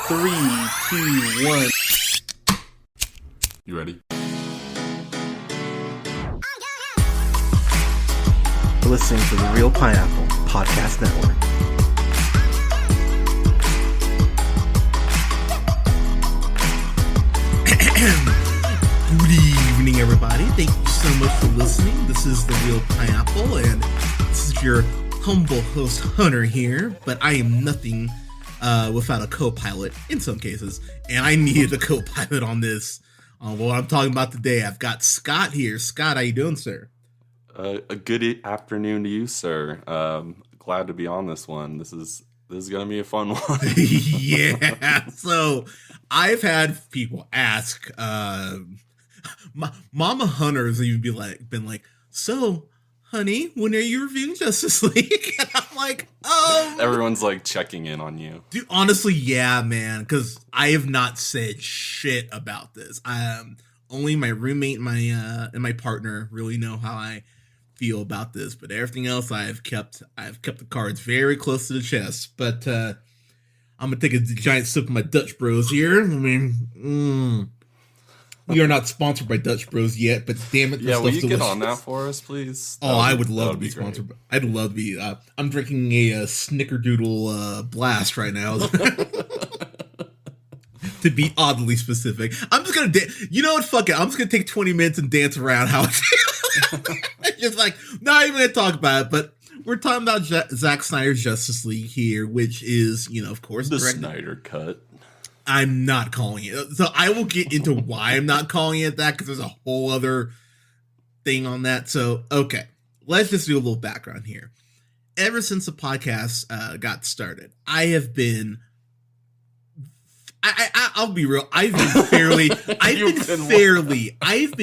3, 2, 1. You ready? You're listening to the Real Pineapple Podcast Network. Good evening, everybody. Thank you so much for listening. This is the Real Pineapple, and this is your humble host, Hunter, here. But I am nothing without a co-pilot in some cases, and I needed a co-pilot on this. What I'm talking about today, I've got Scott here. Scott, how you doing, sir? A good afternoon to you, sir. Glad to be on this one. This is gonna be a fun one. Yeah. So I've had people ask, Mama Hunters, even been like, so, honey, when are you reviewing Justice League? And I'm like, Everyone's like checking in on you. Dude, honestly, yeah, man, because I have not said shit about this. Only my roommate and my partner really know how I feel about this, but everything else I've kept the cards very close to the chest. But I'm gonna take a giant sip of my Dutch Bros here. I mean, we are not sponsored by Dutch Bros yet, but damn it, Yeah, will you delicious. get on that for us, please? I would love to be sponsored. I'd love to be. I'm drinking a Snickerdoodle Blast right now. To be oddly specific, I'm just gonna. You know what? Fuck it. I'm just gonna take 20 minutes and dance around how it feels. Just like, not even gonna talk about it. But we're talking about Zack Snyder's Justice League here, which is, of course, the Snyder Cut. I'm not calling it. So I will get into why I'm not calling it that, because there's a whole other thing on that. So, okay, let's just do a little background here. Ever since the podcast got started, I have been, I'll be real. I've been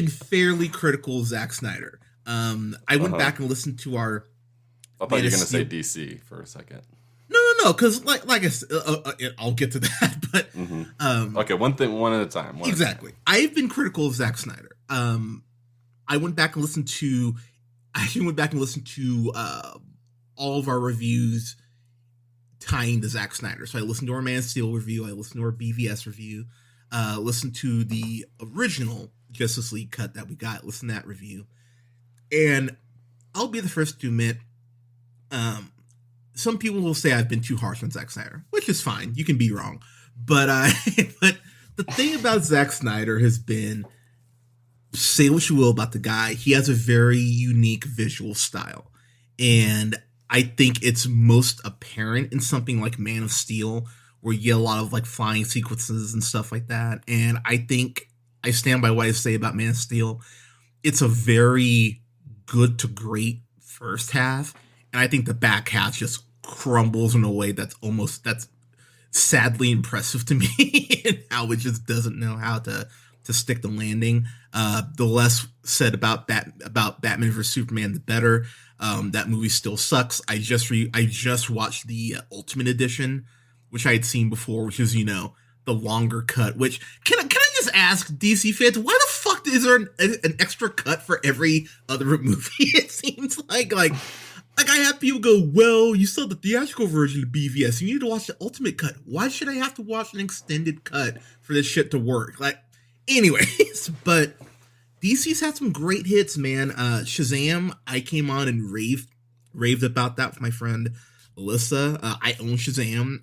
fairly critical of Zack Snyder. I went back and listened to our. I thought you were going to say DC for a second. No, because like I said, I'll get to that. But okay, one at a time. Exactly. I've been critical of Zack Snyder. I went back and listened to all of our reviews tying to Zack Snyder. So I listened to our Man of Steel review. I listened to our BVS review. Listened to the original Justice League cut that we got. Listened to that review, and I'll be the first to admit. Some people will say I've been too harsh on Zack Snyder, which is fine. You can be wrong. But but the thing about Zack Snyder has been, say what you will about the guy, he has a very unique visual style. And I think it's most apparent in something like Man of Steel, where you get a lot of like flying sequences and stuff like that. And I think I stand by what I say about Man of Steel. It's a very good to great first half. And I think the back half just crumbles in a way that's sadly impressive to me, and how it just doesn't know how to stick the landing. The less said about Batman vs Superman, the better. That movie still sucks. I just watched the Ultimate Edition, which I had seen before, which is the longer cut. Which can I just ask DC fans, why the fuck is there an extra cut for every other movie? It seems like I have people go, well, you saw the theatrical version of BVS. You need to watch the Ultimate Cut. Why should I have to watch an extended cut for this shit to work? Anyways, but DC's had some great hits, man. Shazam, I came on and raved about that with my friend Alyssa. I own Shazam.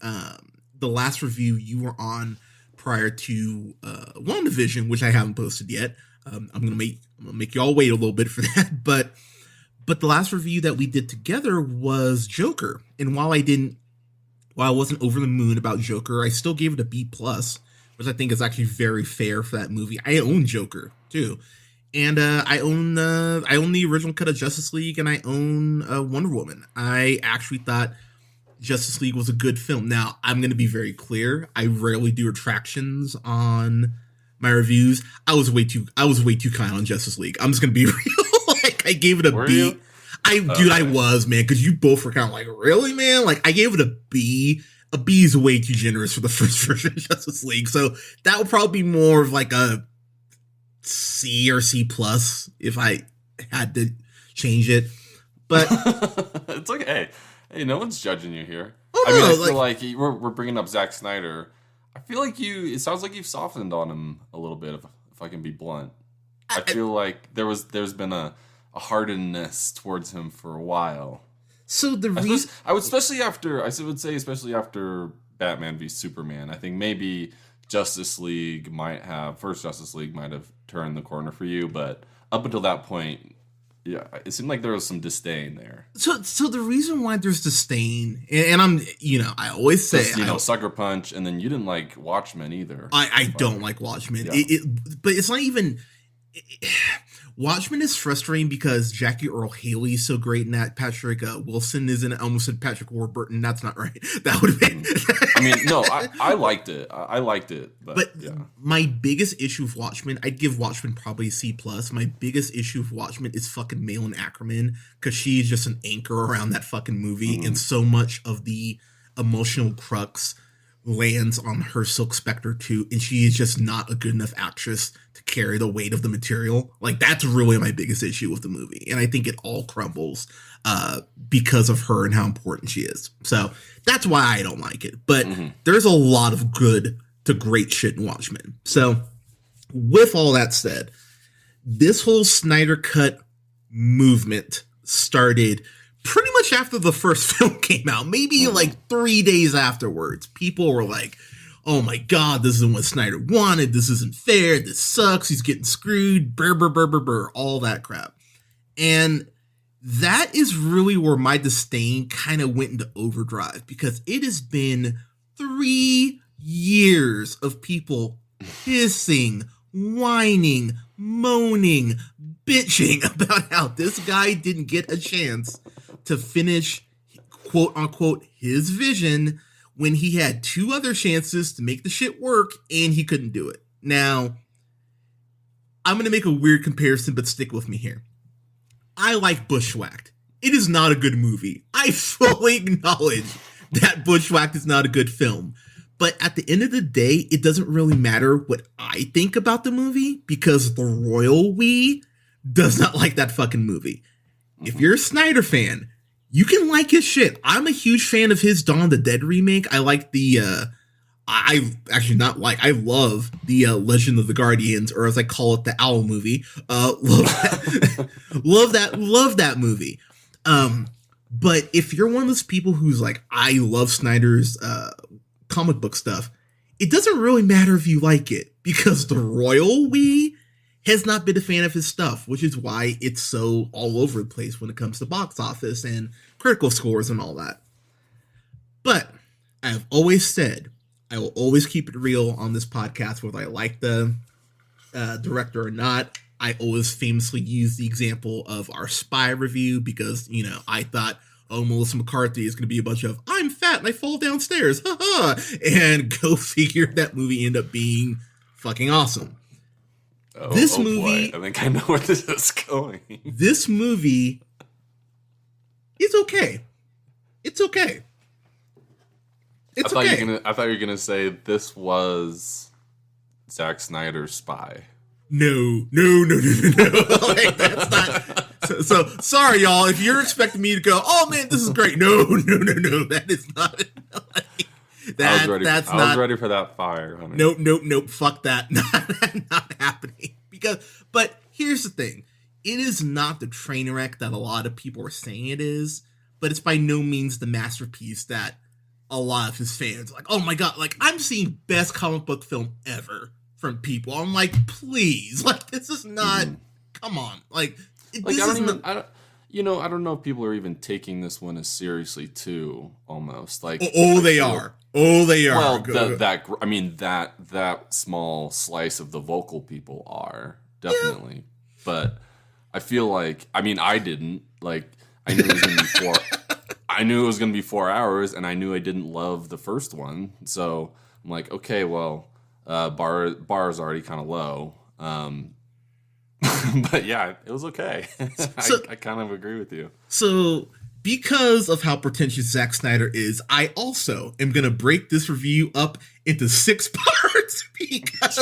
The last review you were on prior to WandaVision, which I haven't posted yet. I'm gonna make y'all wait a little bit for that, but the last review that we did together was Joker. And while I wasn't over the moon about Joker, I still gave it a B+, which I think is actually very fair for that movie. I own Joker too. And I own the original cut of Justice League, and I own Wonder Woman. I actually thought Justice League was a good film. Now, I'm going to be very clear. I rarely do retractions on my reviews. I was way too kind on Justice League. I'm just going to be real. I gave it a Were B. You? I was, man, because you both were kind of like, really, man? I gave it a B. A B is way too generous for the first version of Justice League. So that would probably be more of like a C or C+ if I had to change it. But it's okay. Hey, no one's judging you here. Oh, I mean, no, I feel like we're bringing up Zack Snyder. I feel like it sounds like you've softened on him a little bit, if I can be blunt. I feel like there's been a hardness towards him for a while. So the reason I would say especially after Batman v Superman, I think maybe first Justice League might have turned the corner for you, but up until that point, yeah, it seemed like there was some disdain there. So the reason why there's disdain, and I'm, I always say, Sucker Punch, and then you didn't like Watchmen either. I don't like Watchmen. Yeah. But it's not even. Watchmen is frustrating because Jackie Earle Haley is so great in that. Patrick Wilson is in it. I almost said Patrick Warburton. That's not right. That would have been. I mean, no, I liked it. I liked it. But yeah. My biggest issue with Watchmen, I'd give Watchmen probably a C+. My biggest issue with Watchmen is fucking Malin Ackerman, because she's just an anchor around that fucking movie, and so much of the emotional crux lands on her Silk Spectre too, and she is just not a good enough actress to carry the weight of the material. Like, that's really my biggest issue with the movie, and I think it all crumbles because of her and how important she is. So that's why I don't like it. But there's a lot of good to great shit in Watchmen. So with all that said, this whole Snyder Cut movement started pretty much after the first film came out, maybe like 3 days afterwards. People were like, oh my God, this isn't what Snyder wanted. This isn't fair. This sucks. He's getting screwed. Brr, brr, brr, brr, brr, all that crap. And that is really where my disdain kind of went into overdrive, because it has been 3 years of people pissing, whining, moaning, bitching about how this guy didn't get a chance to finish, quote unquote, his vision when he had 2 other chances to make the shit work and he couldn't do it. Now, I'm going to make a weird comparison, but stick with me here. I like Bushwhacked. It is not a good movie. I fully acknowledge that Bushwhacked is not a good film. But at the end of the day, it doesn't really matter what I think about the movie, because the royal we does not like that fucking movie. If you're a Snyder fan, you can like his shit. I'm a huge fan of his Dawn of the Dead remake. I like I love the Legend of the Guardians, or as I call it, the Owl movie. Love that. love that movie. But if you're one of those people who's like, I love Snyder's comic book stuff, it doesn't really matter if you like it, because the royal we has not been a fan of his stuff, which is why it's so all over the place when it comes to box office and critical scores and all that. But I have always said, I will always keep it real on this podcast, whether I like the director or not. I always famously use the example of our Spy review, because, I thought, oh, Melissa McCarthy is going to be a bunch of, I'm fat and I fall downstairs, haha, and go figure, that movie ended up being fucking awesome. This movie, boy. I think I know where this is going. This movie is okay. It's okay. I thought you were gonna say this was Zack Snyder's Spy. No. Like, that's not. So sorry, y'all. If you're expecting me to go, oh man, this is great. No. That is not. I was ready for that fire, honey. Nope. Fuck that. Not happening. But here's the thing. It is not the train wreck that a lot of people are saying it is, but it's by no means the masterpiece that a lot of his fans are like, oh my God, like, I'm seeing best comic book film ever from people. I'm like, please, like, this is not, come on. Like I don't know if people are even taking this one as seriously too, almost. Like, they are. Well, that small slice of the vocal people are, definitely. Yeah. But I feel like, I didn't. Like, I knew it was going to be 4 I knew it was going to be 4 hours, and I knew I didn't love the first one. So I'm like, okay, well, bar is already kind of low. But yeah, it was okay. I kind of agree with you. So because of how pretentious Zack Snyder is, I also am going to break this review up into 6 parts because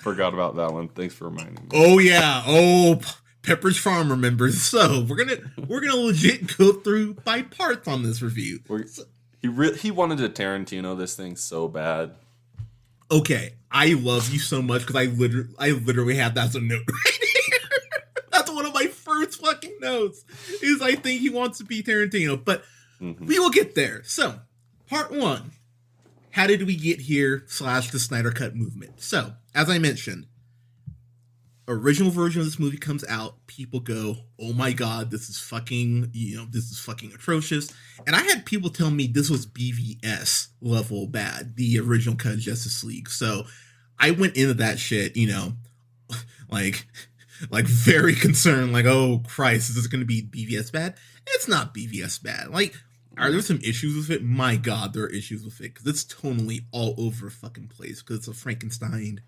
forgot about that one. Thanks for reminding me. Oh yeah. Oh, Pepperidge Farm remembers. So we're gonna legit go through by parts on this review. he wanted to Tarantino this thing so bad. Okay, I love you so much because I literally have that as a note right here. That's one of my first fucking notes. Is I think he wants to be Tarantino, but we will get there. So, part 1. How did we get here? / the Snyder Cut movement. So, as I mentioned, original version of this movie comes out. People go, "Oh my god, this is fucking atrocious." And I had people tell me this was BVS level bad, the original cut of Justice League. So I went into that shit, like very concerned, like, oh Christ, is this going to be BVS bad? It's not BVS bad. Like, are there some issues with it? My god, there are issues with it because it's tonally all over the fucking place because it's a Frankenstein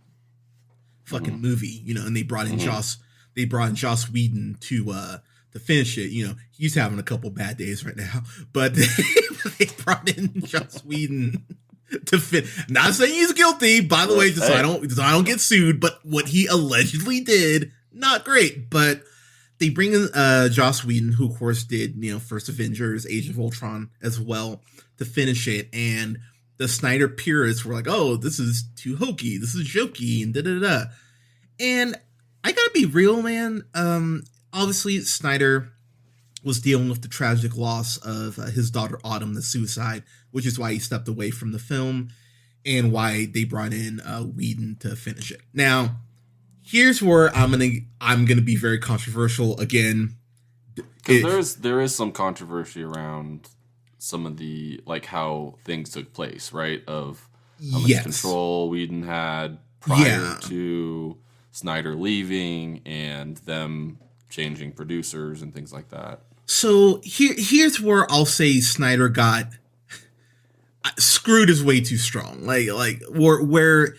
fucking movie, and they brought in Joss Whedon to finish it. He's having a couple bad days right now, but they brought in Joss Whedon to fit. Not saying he's guilty, by the way, just so I don't get sued, but what he allegedly did, not great. But they bring in Joss Whedon, who of course did First Avengers, Age of Ultron as well, to finish it. And the Snyder purists were like, "Oh, this is too hokey, this is jokey," and da-da-da. And I gotta be real, man. Obviously, Snyder was dealing with the tragic loss of his daughter Autumn, the suicide, which is why he stepped away from the film and why they brought in Whedon to finish it. Now, here's where I'm gonna be very controversial again. Because there is some controversy around some of the, like, how things took place, right? Of how much control Whedon had prior to Snyder leaving and them changing producers and things like that. So here's where I'll say Snyder got screwed is way too strong. Like where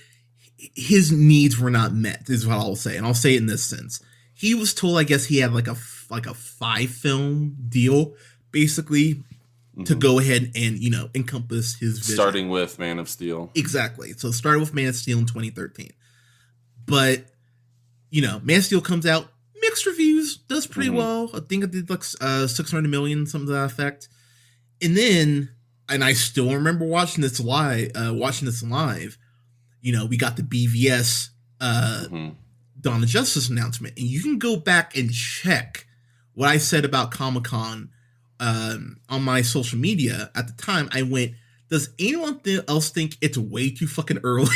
his needs were not met is what I'll say, and I'll say it in this sense. He was told, I guess he had like a 5-film deal, basically, to go ahead and, encompass his vision. Starting with Man of Steel. Exactly. So it started with Man of Steel in 2013. But, Man of Steel comes out, mixed reviews, does pretty well. I think it did like 600 million, something to that effect. And then, and I still remember watching this live, we got the BVS Dawn of Justice announcement. And you can go back and check what I said about Comic-Con on my social media at the time. I went, does anyone else think it's way too fucking early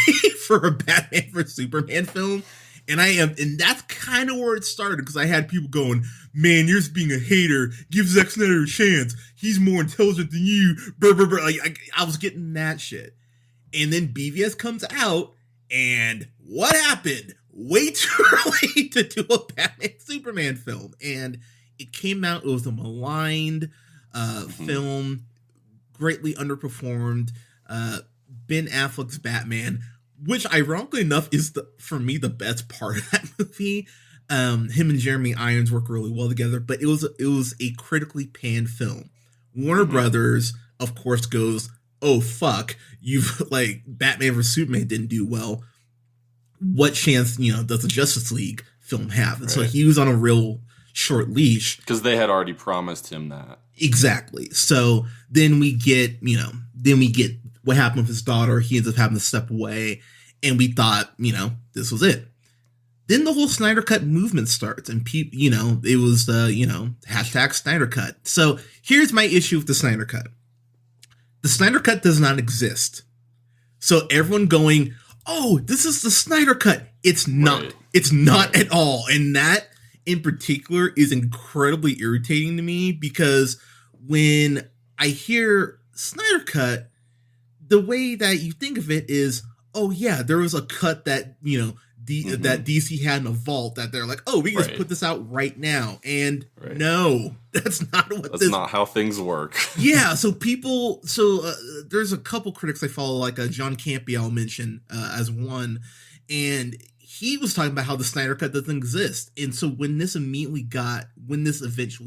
for a Batman vs Superman film? And and that's kind of where it started, because I had people going, "Man, you're just being a hater. Give Zack Snyder a chance. He's more intelligent than you." Brr, brr, brr. Like, I was getting that shit. And then BVS comes out, and what happened? Way too early to do a Batman Superman film. And it came out, it was a maligned film, greatly underperformed. Ben Affleck's Batman, which ironically enough is for me the best part of that movie. Him and Jeremy Irons work really well together, but it was a critically panned film. Warner Brothers, of course, goes, "Oh fuck, you've like Batman vs Superman didn't do well. What chance does the Justice League film have?" And so he was on a real short leash because they had already promised him that. Exactly. So then we get what happened with his daughter. He ends up having to step away, and we thought, this was it. Then the whole Snyder Cut movement starts, and people, it was hashtag Snyder Cut. So here's my issue with the Snyder Cut. The Snyder Cut does not exist. So everyone going, "Oh, this is the Snyder Cut." It's not. Right. It's not at all. And that in particular is incredibly irritating to me, because when I hear Snyder Cut, the way that you think of it is, oh yeah, there was a cut that, that DC had in a vault that they're like, "Oh, we can just put this out right now." And no, that's not not how things work. Yeah. So there's a couple critics I follow, like John Campy, I'll mention as one. And he was talking about how the Snyder Cut doesn't exist. And so when this eventually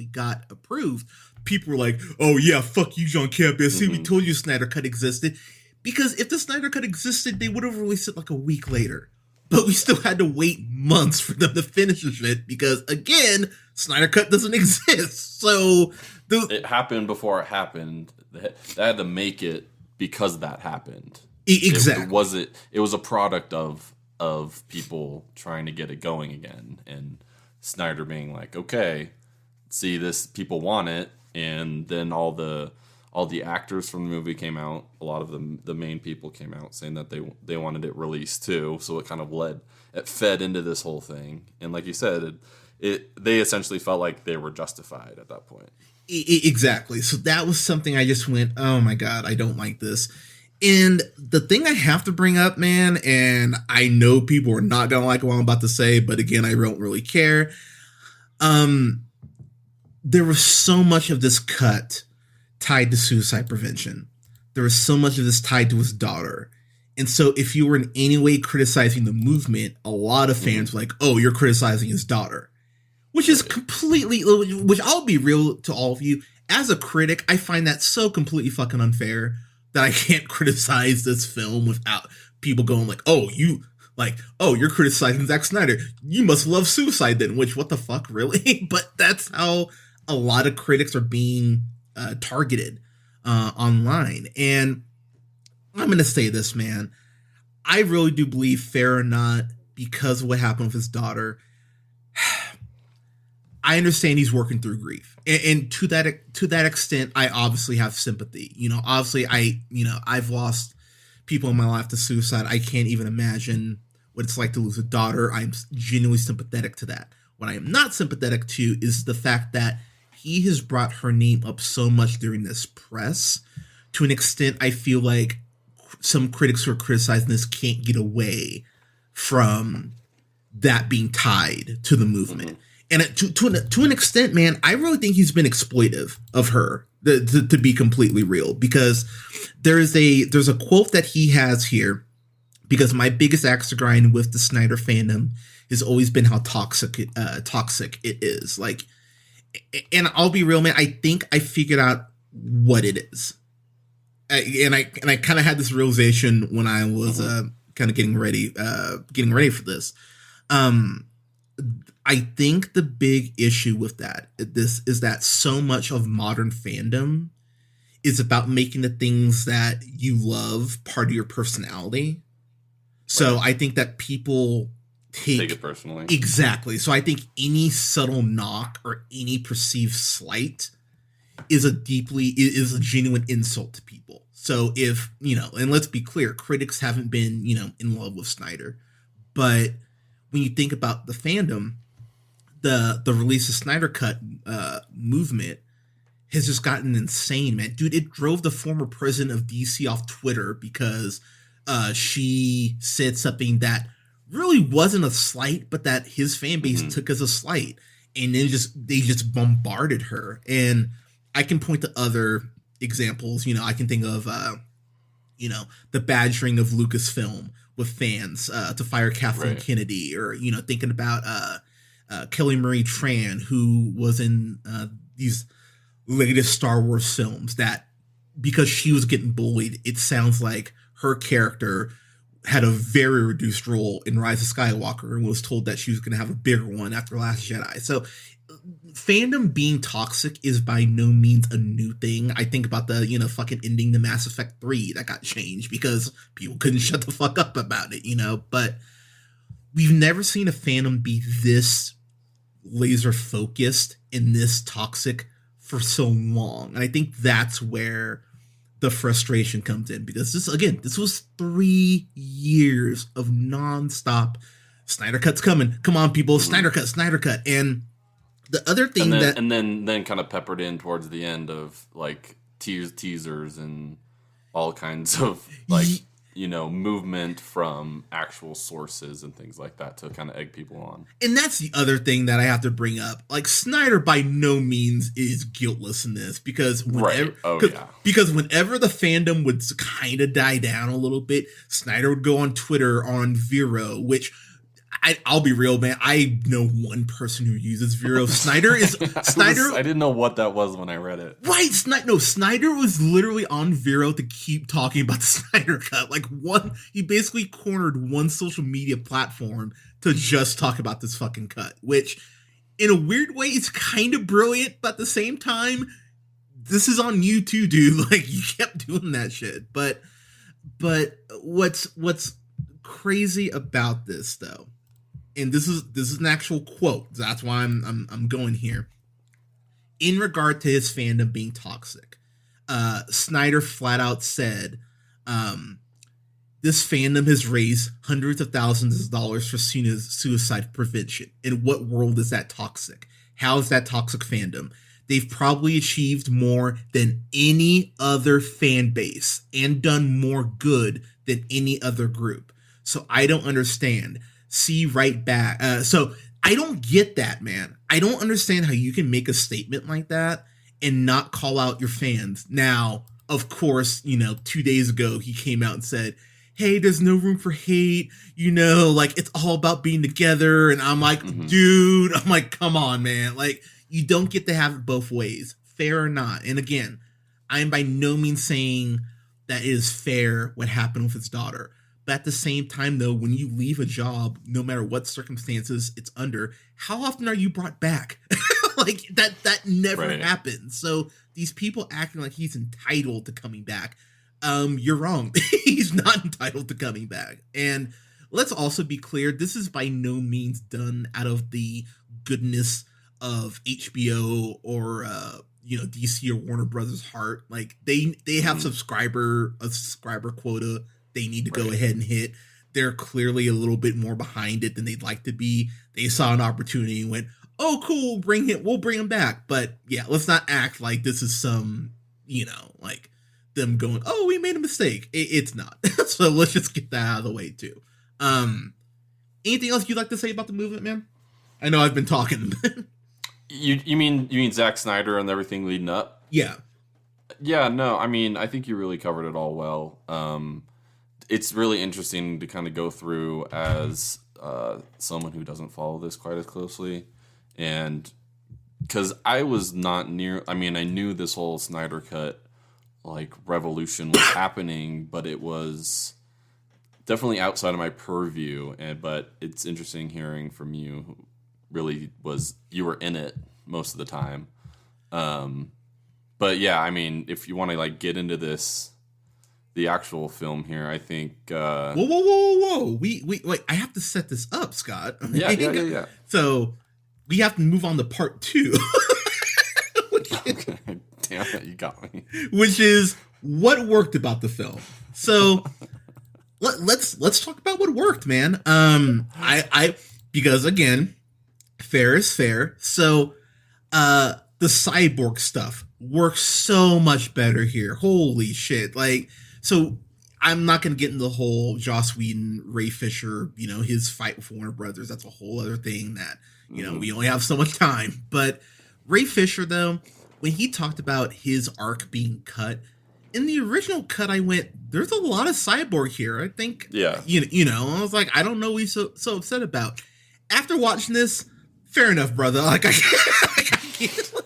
got approved, people were like, "Oh yeah, fuck you, John Campy. See, we told you Snyder Cut existed." Because if the Snyder Cut existed, they would have released it like a week later. but we still had to wait months for them to finish the shit because, again, Snyder Cut doesn't exist. So it happened before it happened. They had to make it because that happened. Exactly. It was a product of people trying to get it going again, and Snyder being like, okay, see this, people want it, and then all the actors from the movie came out. A lot of the main people came out saying that they wanted it released too. So it kind of fed into this whole thing. And like you said, they essentially felt like they were justified at that point. Exactly. So that was something I just went, oh my God, I don't like this. And the thing I have to bring up, man, and I know people are not going to like what I'm about to say, but again, I don't really care. There was so much of this cut tied to suicide prevention. There was so much of this tied to his daughter. And so if you were in any way criticizing the movement, a lot of fans were like, oh, you're criticizing his daughter. Which is completely, which I'll be real to all of you. As a critic, I find that so completely fucking unfair that I can't criticize this film without people going like, oh, you're criticizing Zack Snyder. You must love suicide then, which, what the fuck, really? But that's how a lot of critics are being targeted online. And I'm going to say this, man. I really do believe, fair or not, because of what happened with his daughter, I understand he's working through grief. And to that extent, I obviously have sympathy. Obviously I've lost people in my life to suicide. I can't even imagine what it's like to lose a daughter. I'm genuinely sympathetic to that. What I am not sympathetic to is the fact that he has brought her name up so much during this press. To an extent, I feel like some critics who are criticizing this can't get away from that being tied to the movement. And to an extent, man, I really think he's been exploitive of her, to be completely real, because there's a quote that he has here, because my biggest axe to grind with the Snyder fandom has always been how toxic it is. Like, and I'll be real, man, I think I figured out what it is. And I kind of had this realization when I was kind of getting ready for this. I think the big issue with this is that so much of modern fandom is about making the things that you love part of your personality. So I think that people take it personally. Exactly. So I think any subtle knock or any perceived slight is a genuine insult to people. So if, and let's be clear, critics haven't been, in love with Snyder. But when you think about the fandom, the release of Snyder Cut movement has just gotten insane, man. Dude, it drove the former president of DC off Twitter because she said something that really wasn't a slight, but that his fan base took as a slight. And then they just bombarded her. And I can point to other examples. I can think of, the badgering of Lucasfilm with fans to fire Kathleen Kennedy, or, thinking about Kelly Marie Tran, who was in these latest Star Wars films, that because she was getting bullied, it sounds like her character had a very reduced role in Rise of Skywalker and was told that she was going to have a bigger one after Last Jedi. So fandom being toxic is by no means a new thing. I think about the, fucking ending to Mass Effect 3 that got changed because people couldn't shut the fuck up about it, but we've never seen a fandom be this laser focused and this toxic for so long. And I think that's where the frustration comes in, because this was 3 years of nonstop Snyder Cut's coming. Come on, people, Snyder Cut. And the other thing and then kind of peppered in towards the end of like teasers and all kinds of like movement from actual sources and things like that to kind of egg people on. And that's the other thing that I have to bring up. Like, Snyder by no means is guiltless in this, because whenever the fandom would kind of die down a little bit, Snyder would go on Twitter, on Vero, which I'll be real, man. I know one person who uses Vero. Snyder is Snyder. I didn't know what that was when I read it. Right, Snyder was literally on Vero to keep talking about the Snyder Cut. Like he basically cornered one social media platform to just talk about this fucking cut, which, in a weird way, is kind of brilliant, but at the same time, this is on you too, dude. Like, you kept doing that shit. But what's crazy about this, though, and this is an actual quote. That's why I'm going here. In regard to his fandom being toxic, Snyder flat out said, this fandom has raised hundreds of thousands of dollars for suicide prevention. In what world is that toxic? How is that toxic fandom? They've probably achieved more than any other fan base and done more good than any other group. So I don't understand. See right back. So I don't get that, man. I don't understand how you can make a statement like that and not call out your fans. Now, of course, 2 days ago, he came out and said, hey, there's no room for hate, like, it's all about being together. And I'm like, dude, I'm like, come on, man. Like, you don't get to have it both ways, fair or not. And again, I am by no means saying that it is fair what happened with his daughter. But at the same time, though, when you leave a job, no matter what circumstances it's under, how often are you brought back? Like, that never happens. So these people acting like he's entitled to coming back, you're wrong. He's not entitled to coming back. And let's also be clear, this is by no means done out of the goodness of HBO or DC or Warner Brothers' heart. Like, they have a subscriber quota they need to go ahead and hit. They're clearly a little bit more behind it than they'd like to be. They saw an opportunity and went, oh, cool, we'll bring him back. But yeah, let's not act like this is some, like them going, oh, we made a mistake. It's not. So let's just get that out of the way too. Anything else you'd like to say about the movement, man? I know I've been talking. You mean Zack Snyder and everything leading up? Yeah. Yeah, no, I mean, I think you really covered it all well. It's really interesting to kind of go through as someone who doesn't follow this quite as closely. And because I was not near, I mean, I knew this whole Snyder Cut, like, revolution was happening, but it was definitely outside of my purview. But it's interesting hearing from you, who really you were in it most of the time. But yeah, I mean, if you want to, like, get into the actual film here, I think. Whoa! Wait! I have to set this up, Scott. Yeah. So we have to move on to part 2. Okay. Damn it, you got me. Which is what worked about the film. So let's talk about what worked, man. Because again, fair is fair. So the cyborg stuff works so much better here. Holy shit! Like, so I'm not going to get into the whole Joss Whedon, Ray Fisher, his fight with Warner Brothers. That's a whole other thing that, we only have so much time. But Ray Fisher, though, when he talked about his arc being cut, in the original cut, I went, there's a lot of cyborg here. I think, yeah, I was like, I don't know what he's so upset about. After watching this, fair enough, brother. Like,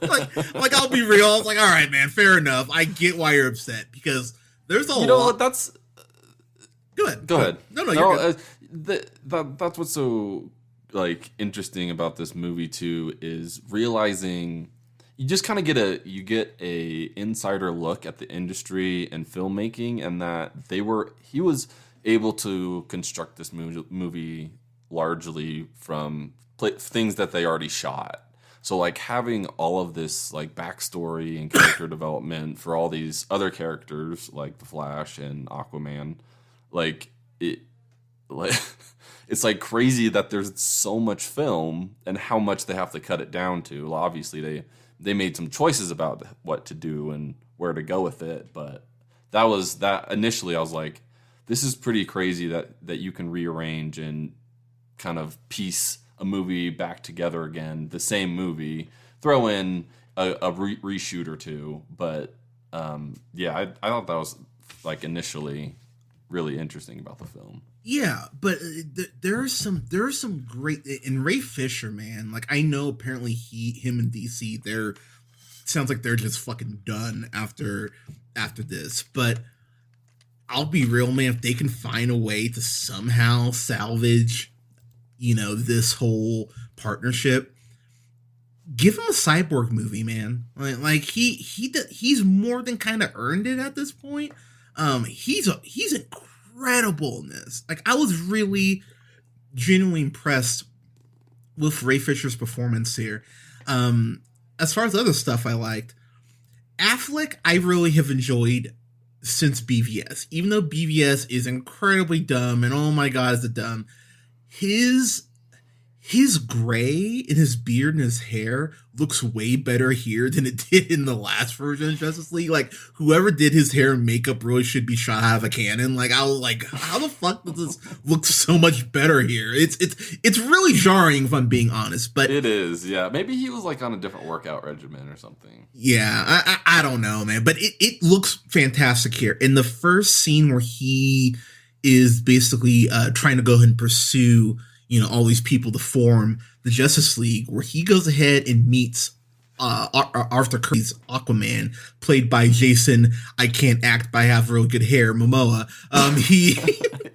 like, I'll be real. I was like, all right, man, fair enough. I get why you're upset, because there's a lot. That's. Go ahead. No, you're good. That's what's so, like, interesting about this movie too, is realizing you just kind of get a insider look at the industry and filmmaking, and that he was able to construct this movie largely from things that they already shot. So, like, having all of this, like, backstory and character development for all these other characters, like the Flash and Aquaman, it's like crazy that there's so much film and how much they have to cut it down to. Well, obviously they made some choices about what to do and where to go with it, but that initially I was like, this is pretty crazy that you can rearrange and kind of piece a movie back together again, the same movie, throw in a reshoot or two. But I thought that was, like, initially really interesting about the film. Yeah, but there are some great, and Ray Fisher, man. Like, I know apparently him and DC, they're sounds like they're just fucking done after this. But I'll be real, man. If they can find a way to somehow salvage, this whole partnership, give him a Cyborg movie, man. Like he's more than kind of earned it at this point. He's incredible in this. Like, I was really genuinely impressed with Ray Fisher's performance here. As far as other stuff I liked, Affleck, I really have enjoyed since BVS. Even though BVS is incredibly dumb, and oh my god, is it dumb, his gray in his beard and his hair looks way better here than it did in the last version of Justice League. Like, whoever did his hair and makeup really should be shot out of a cannon. Like, I was like, how the fuck does this look so much better here? It's really jarring, if I'm being honest. But it is, yeah. Maybe he was like on a different workout regimen or something. Yeah, I don't know, man. But it looks fantastic here. In the first scene where he is basically trying to go ahead and pursue all these people to form the Justice League, where he goes ahead and meets Arthur Curry's Aquaman, played by Jason, I can't act but I have real good hair, Momoa.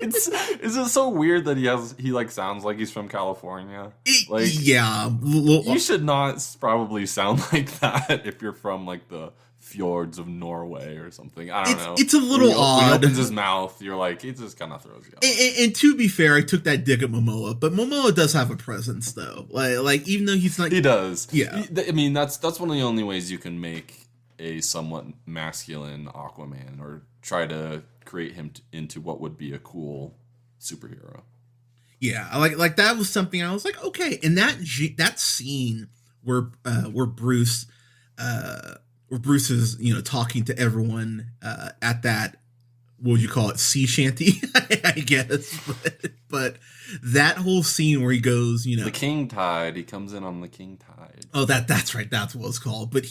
Is it so weird that he like sounds like he's from California? Like, yeah. You should not probably sound like that if you're from like the fjords of Norway or something. I don't know. It's a little odd. When he opens his mouth, you're like, it just kind of throws you off. And to be fair, I took that dig at Momoa, but Momoa does have a presence, though. Like even though he's not, he does. Yeah, I mean, that's one of the only ways you can make a somewhat masculine Aquaman, or try to create him into what would be a cool superhero. Yeah, like that was something I was like, okay. And that scene where Bruce is talking to everyone at that, what would you call it, sea shanty, I guess, but that whole scene where he goes, the King Tide, he comes in on the King Tide. Oh, that's right, that's what it's called. But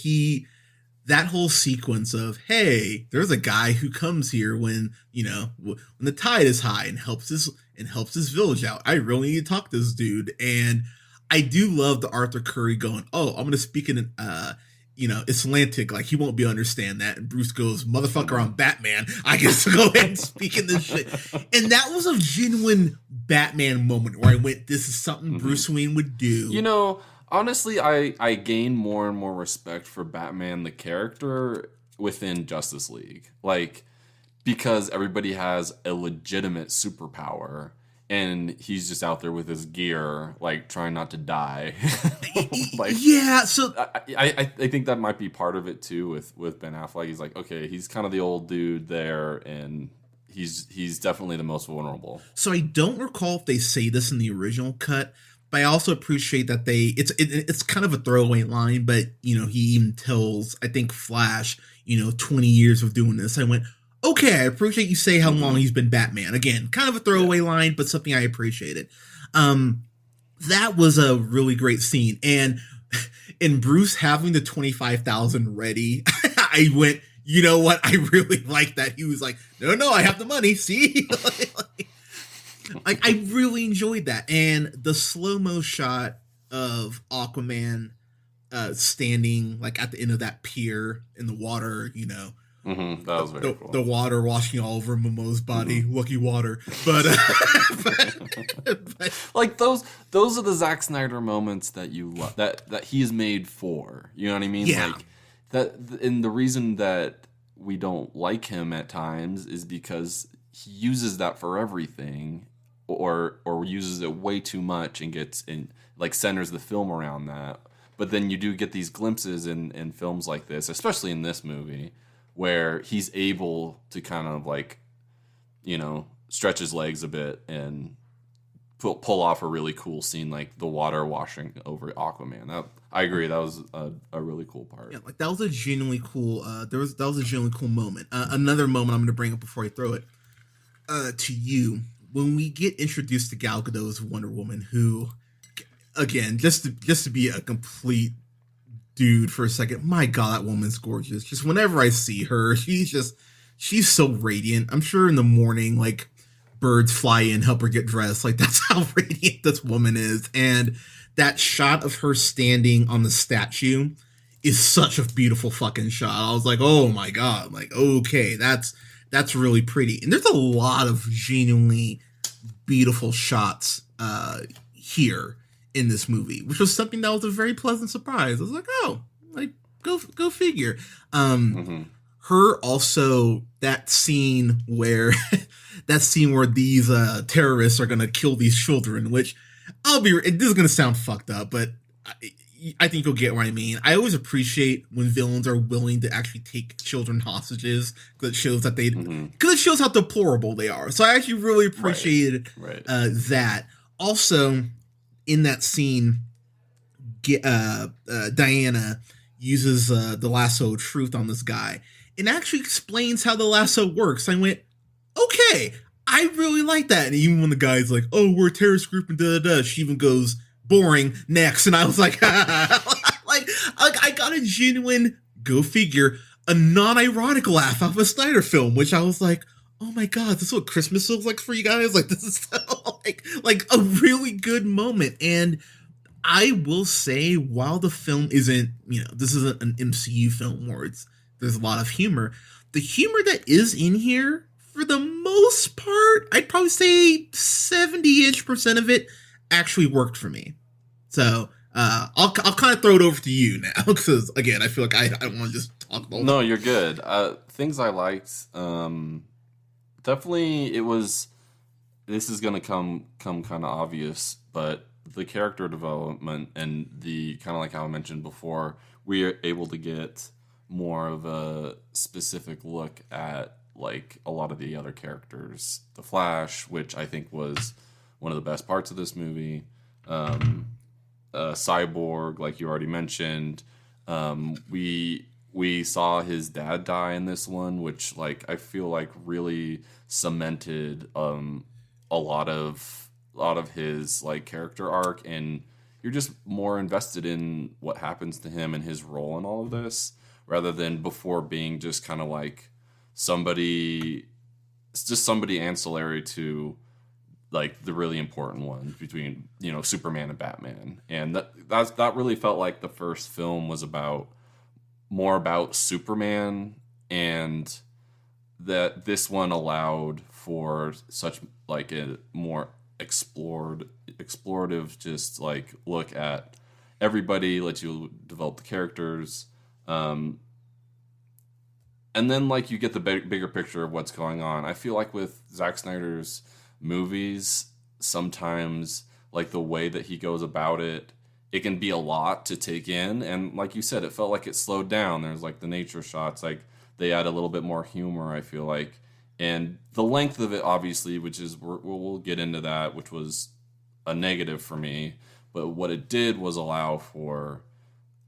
that whole sequence of, hey, there's a guy who comes here when the tide is high and helps his village out. I really need to talk to this dude. And I do love the Arthur Curry going, oh, I'm gonna speak in Icelandic, like he won't be able to understand that. And Bruce goes, motherfucker, I'm Batman. I guess to go ahead and speak in this shit. And that was a genuine Batman moment where I went, this is something Bruce Wayne would do. Honestly, I gain more and more respect for Batman, the character, within Justice League. Like, because everybody has a legitimate superpower, and he's just out there with his gear, like, trying not to die. Like, yeah, so I think that might be part of it too with Ben Affleck. He's like, okay, he's kind of the old dude there, and he's definitely the most vulnerable. So I don't recall if they say this in the original cut, but I also appreciate that it's kind of a throwaway line, but he even tells, I think, Flash, 20 years of doing this. I went, okay, I appreciate you say how long he's been Batman. Again, kind of a throwaway line, but something I appreciated. That was a really great scene. And Bruce having the 25,000 ready, I went, you know what? I really like that. He was like, no, I have the money. See? Like, I really enjoyed that. And the slow-mo shot of Aquaman standing like at the end of that pier in the water, that was very cool. The water washing all over Momoa's body, lucky water. But, but like those are the Zack Snyder moments that you love, that he is made for. You know what I mean? Yeah. Like that, and the reason that we don't like him at times is because he uses that for everything, or uses it way too much and gets in, like, centers the film around that. But then you do get these glimpses in films like this, especially in this movie, where he's able to kind of like, stretch his legs a bit and pull off a really cool scene, like the water washing over Aquaman. I agree, that was a really cool part. Yeah, like that was a genuinely cool. That was a genuinely cool moment. Another moment I'm going to bring up before I throw it to you, when we get introduced to Gal Gadot's Wonder Woman, who, again, just to be a complete dude for a second, my God, that woman's gorgeous. Just whenever I see her, she's she's so radiant. I'm sure in the morning, like, birds fly in, help her get dressed. Like, that's how radiant this woman is. And that shot of her standing on the statue is such a beautiful fucking shot. I was like, oh my God, like, okay, that's really pretty. And there's a lot of genuinely beautiful shots here in this movie, which was something that was a very pleasant surprise. I was like, oh, like, go figure. Her also, that scene where these terrorists are gonna kill these children, which this is gonna sound fucked up, but I think you'll get what I mean. I always appreciate when villains are willing to actually take children hostages, because it shows that because it shows how deplorable they are. So I actually really appreciated that. Also, in that scene, Diana uses the lasso of truth on this guy and actually explains how the lasso works. I went, okay, I really like that. And even when the guy's like, oh, we're a terrorist group and da-da-da, she even goes, boring, next. And I was like, like I got a genuine, go figure, a non-ironic laugh out of a Snyder film, which I was like, oh my God, this is what Christmas looks like for you guys? Like, this is so, like a really good moment. And I will say, while the film isn't, this isn't an MCU film where there's a lot of humor, the humor that is in here, for the most part, I'd probably say 70-ish% of it actually worked for me. So I'll kind of throw it over to you now, because again, I feel like I don't want to just talk about. No, you're good. Things I liked, definitely it was. This is gonna come kind of obvious, but the character development and the kind of like how I mentioned before, we are able to get more of a specific look at like a lot of the other characters. The Flash, which I think was one of the best parts of this movie. Cyborg, like you already mentioned. We saw his dad die in this one, which like I feel like really cemented a lot of his like character arc, and you're just more invested in what happens to him and his role in all of this, rather than before being just kind of like somebody ancillary to like the really important ones between Superman and Batman. And that really felt like the first film was more about Superman, and that this one allowed for such like a more explorative just like look at everybody, let you develop the characters, and then like you get the bigger picture of what's going on. I feel like with Zack Snyder's movies, sometimes like the way that he goes about it can be a lot to take in, and like you said, it felt like it slowed down. There's like the nature shots, like they add a little bit more humor, I feel like, and the length of it obviously, which is we'll get into that, which was a negative for me, but what it did was allow for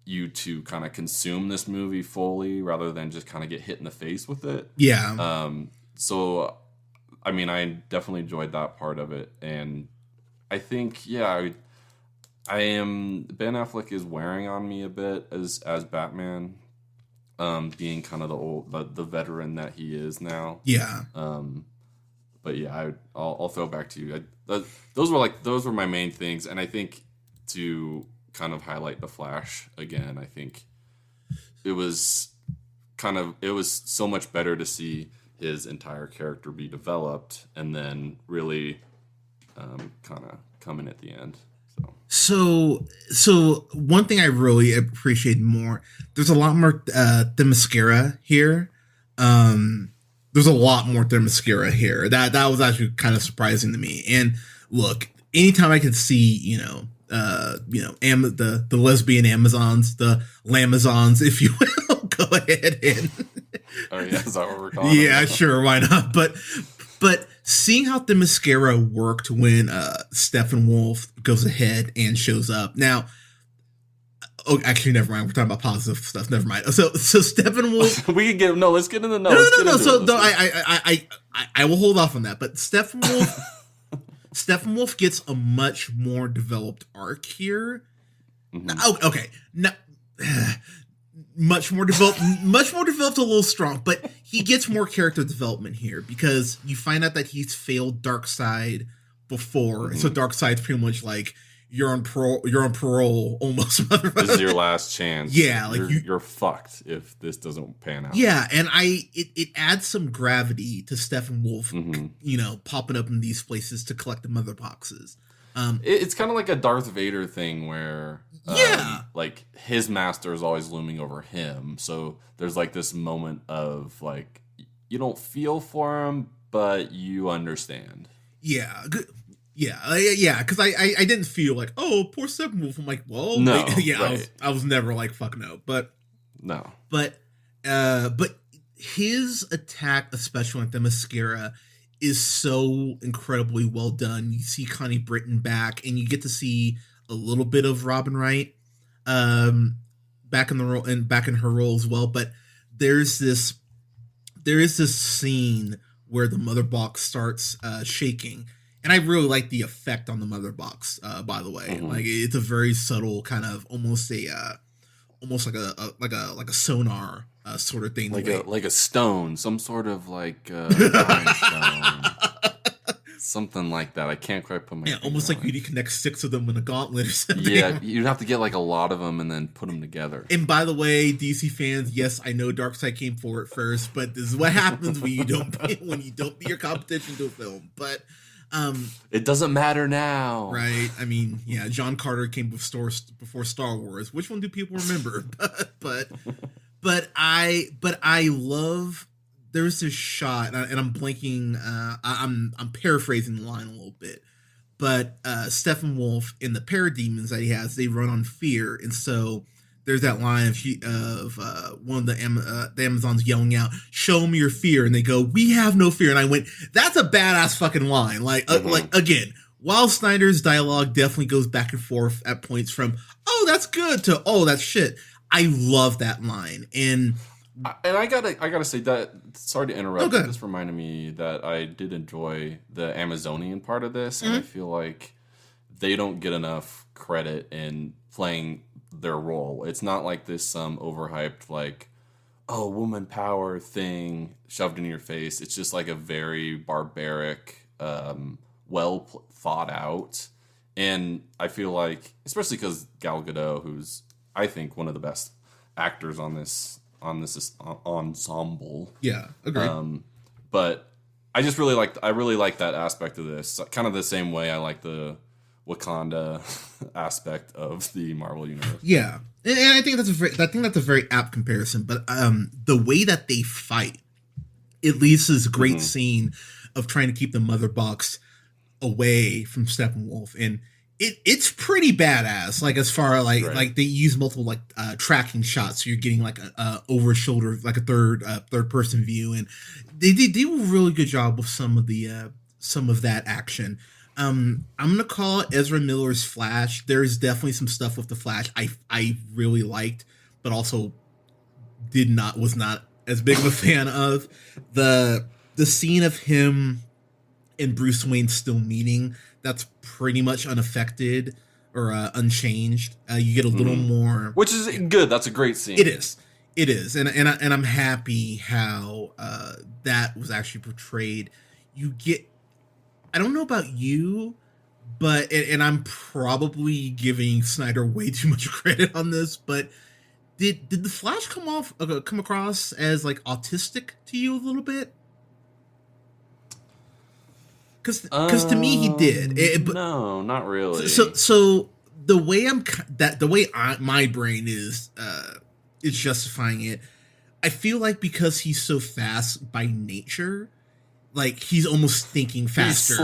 you to kind of consume this movie fully rather than just kind of get hit in the face with it. So I mean, I definitely enjoyed that part of it, and I think, Ben Affleck is wearing on me a bit as Batman, being kind of the veteran that he is now. But yeah, I'll throw it back to you. Those were my main things, and I think to kind of highlight the Flash again, I think it was so much better to see his entire character be developed, and then really kind of come in at the end. So one thing I really appreciate more, there's a lot more Themyscira here. There's a lot more Themyscira here. That was actually kind of surprising to me. And look, anytime I could see, the lesbian Amazons, the Lamazons, if you will, go ahead and. Oh yeah, is that what we're calling? Yeah, sure, why not? But seeing how Themyscira worked when Steppenwolf goes ahead and shows up. Now, actually, never mind. We're talking about positive stuff. Never mind. So Steppenwolf. Let's get into the no. I will hold off on that. But Steppenwolf gets a much more developed arc here. Mm-hmm. Okay. much more developed, a little strong, but he gets more character development here because you find out that he's failed Darkseid before. So Darkseid's pretty much like, you're on parole almost. This is your last chance. Yeah, like you're fucked if this doesn't pan out. Yeah, and it adds some gravity to Steppenwolf, popping up in these places to collect the mother boxes. It's kind of like a Darth Vader thing where like his master is always looming over him. So there's like this moment of like, you don't feel for him, but you understand. Yeah. Yeah, because I didn't feel like, oh, poor Steppenwolf. I'm like, well, no, right. I was never like, fuck no, but his attack, especially like the mascara, is so incredibly well done. You see Connie Britton back, and you get to see a little bit of Robin Wright, back in the role and back in her role as well. But there is this scene where the mother box starts shaking. And I really like the effect on the mother box, by the way. Like, it's a very subtle kind of almost like a sonar sort of thing. Like a stone, some sort of like rhinestone. Something like that. I can't quite put my finger almost like on you connect 6 of them in a gauntlet or something. Yeah, you'd have to get like a lot of them and then put them together. And by the way, DC fans, yes, I know Darkseid came forward first, but this is what happens when you don't beat your competition to a film. But it doesn't matter now, right? I mean, yeah, John Carter came before Star Wars. Which one do people remember? but I love. There's this shot, and I'm blanking. I'm paraphrasing the line a little bit, but Steppenwolf and the parademons that he has, they run on fear, and so there's that line of one of the Amazons yelling out, "Show me your fear," and they go, "We have no fear." And I went, "That's a badass fucking line." Like again, while Snyder's dialogue definitely goes back and forth at points from "Oh, that's good" to "Oh, that's shit," I love that line. And I gotta say that, sorry to interrupt, but this reminded me that I did enjoy the Amazonian part of this, and I feel like they don't get enough credit in playing their role. It's not like this overhyped like, oh, woman power thing shoved in your face. It's just like a very barbaric, well thought out, and I feel like, especially because Gal Gadot, who's I think one of the best actors on this ensemble. Yeah, agreed. But I just really like that aspect of this. Kind of the same way I like the Wakanda aspect of the Marvel universe. Yeah, and I think that's a very apt comparison. But the way that they fight, it leads to this great scene of trying to keep the mother box away from Steppenwolf, and it's pretty badass. Like, as far like they use multiple tracking shots, so you're getting like a over shoulder, like a third person view, and they do a really good job with some of that action. I'm gonna call it Ezra Miller's Flash. There's definitely some stuff with the Flash I really liked, but also was not as big of a fan of. The scene of him and Bruce Wayne still meeting, that's pretty much unaffected or unchanged. You get a little more, which is good. That's a great scene. It is, and I'm happy how that was actually portrayed. You get, I don't know about you, but and I'm probably giving Snyder way too much credit on this, but did the Flash come across as like autistic to you a little bit? Because to me he did. No, not really. So the way my brain is justifying it, I feel like because he's so fast by nature, like he's almost thinking faster.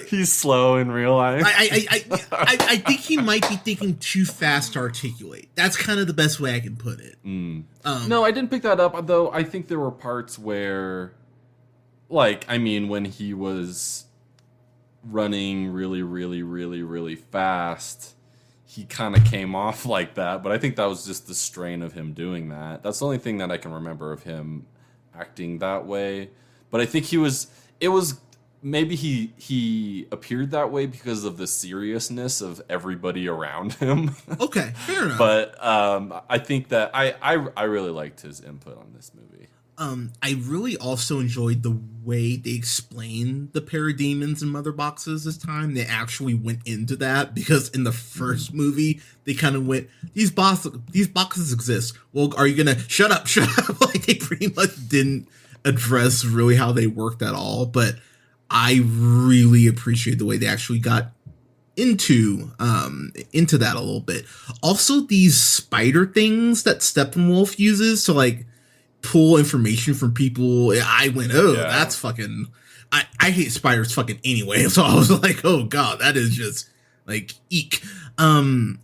He's slow in real life. I think he might be thinking too fast to articulate. That's kind of the best way I can put it. No, I didn't pick that up, though. I think there were parts where, like, I mean, when he was running really, really, really, really fast, he kind of came off like that. But I think that was just the strain of him doing that. That's the only thing that I can remember of him acting that way. But I think it was maybe he appeared that way because of the seriousness of everybody around him. Okay, fair enough. But I think that I really liked his input on this movie. I really also enjoyed the way they explained the parademons and mother boxes this time. They actually went into that, because in the first movie they kind of went, these boxes exist. Well, are you gonna shut up? Like, they pretty much didn't address really how they worked at all. But I really appreciate the way they actually got into that a little bit. Also, these spider things that Steppenwolf uses to like pull information from people, I went, oh, yeah, that's fucking, I hate spiders fucking anyway, so I was like, oh god, that is just like eek. So,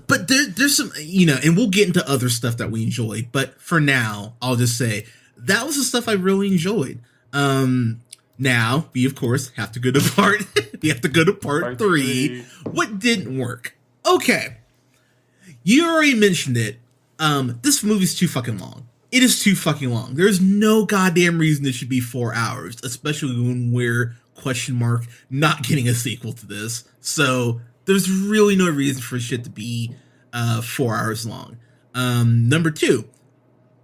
but there's some, and we'll get into other stuff that we enjoy, but for now I'll just say that was the stuff I really enjoyed. Now we of course have to go to part three. What didn't work? Okay, you already mentioned it. This movie's too fucking long. It is too fucking long. There's no goddamn reason it should be 4 hours, especially when we're not getting a sequel to this. So there's really no reason for shit to be 4 hours long. Number 2,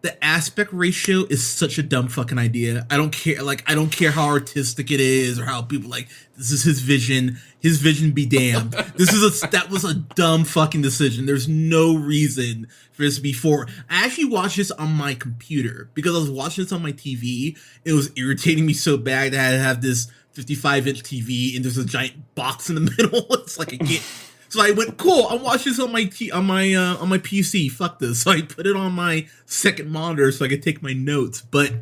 the aspect ratio is such a dumb fucking idea. I don't care. Like, I don't care how artistic it is or how people like, this is his vision. His vision be damned. That was a dumb fucking decision. There's no reason for this to be 4. I actually watched this on my computer because I was watching this on my TV. It was irritating me so bad that I had to have this 55-inch TV and there's a giant box in the middle. It's like a kid. So I went, cool, I'll watch this on my PC. Fuck this. So I put it on my second monitor so I could take my notes. But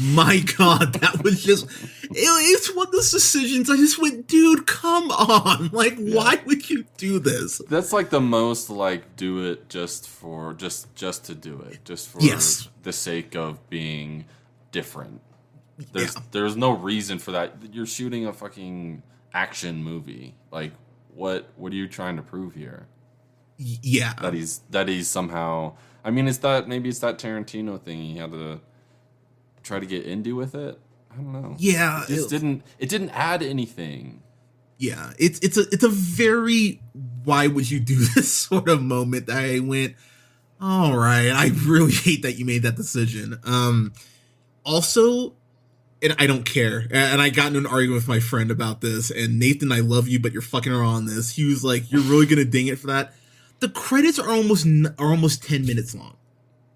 my god, that was just, it's one of those decisions I just went, dude, come on. Like, why would you do this? That's like the most like do it just to do it. Just for the sake of being different. There's no reason for that. You're shooting a fucking action movie. Like, what are you trying to prove here? Yeah. That he's somehow, I mean, maybe it's that Tarantino thing he had to try to get indie with it. I don't know. Yeah. It didn't add anything. Yeah. It's a very why would you do this sort of moment that I went, all right, I really hate that you made that decision. Also, and I don't care. And I got into an argument with my friend about this. And Nathan, I love you, but you're fucking her on this. He was like, "You're really gonna ding it for that?" The credits are almost 10 minutes long.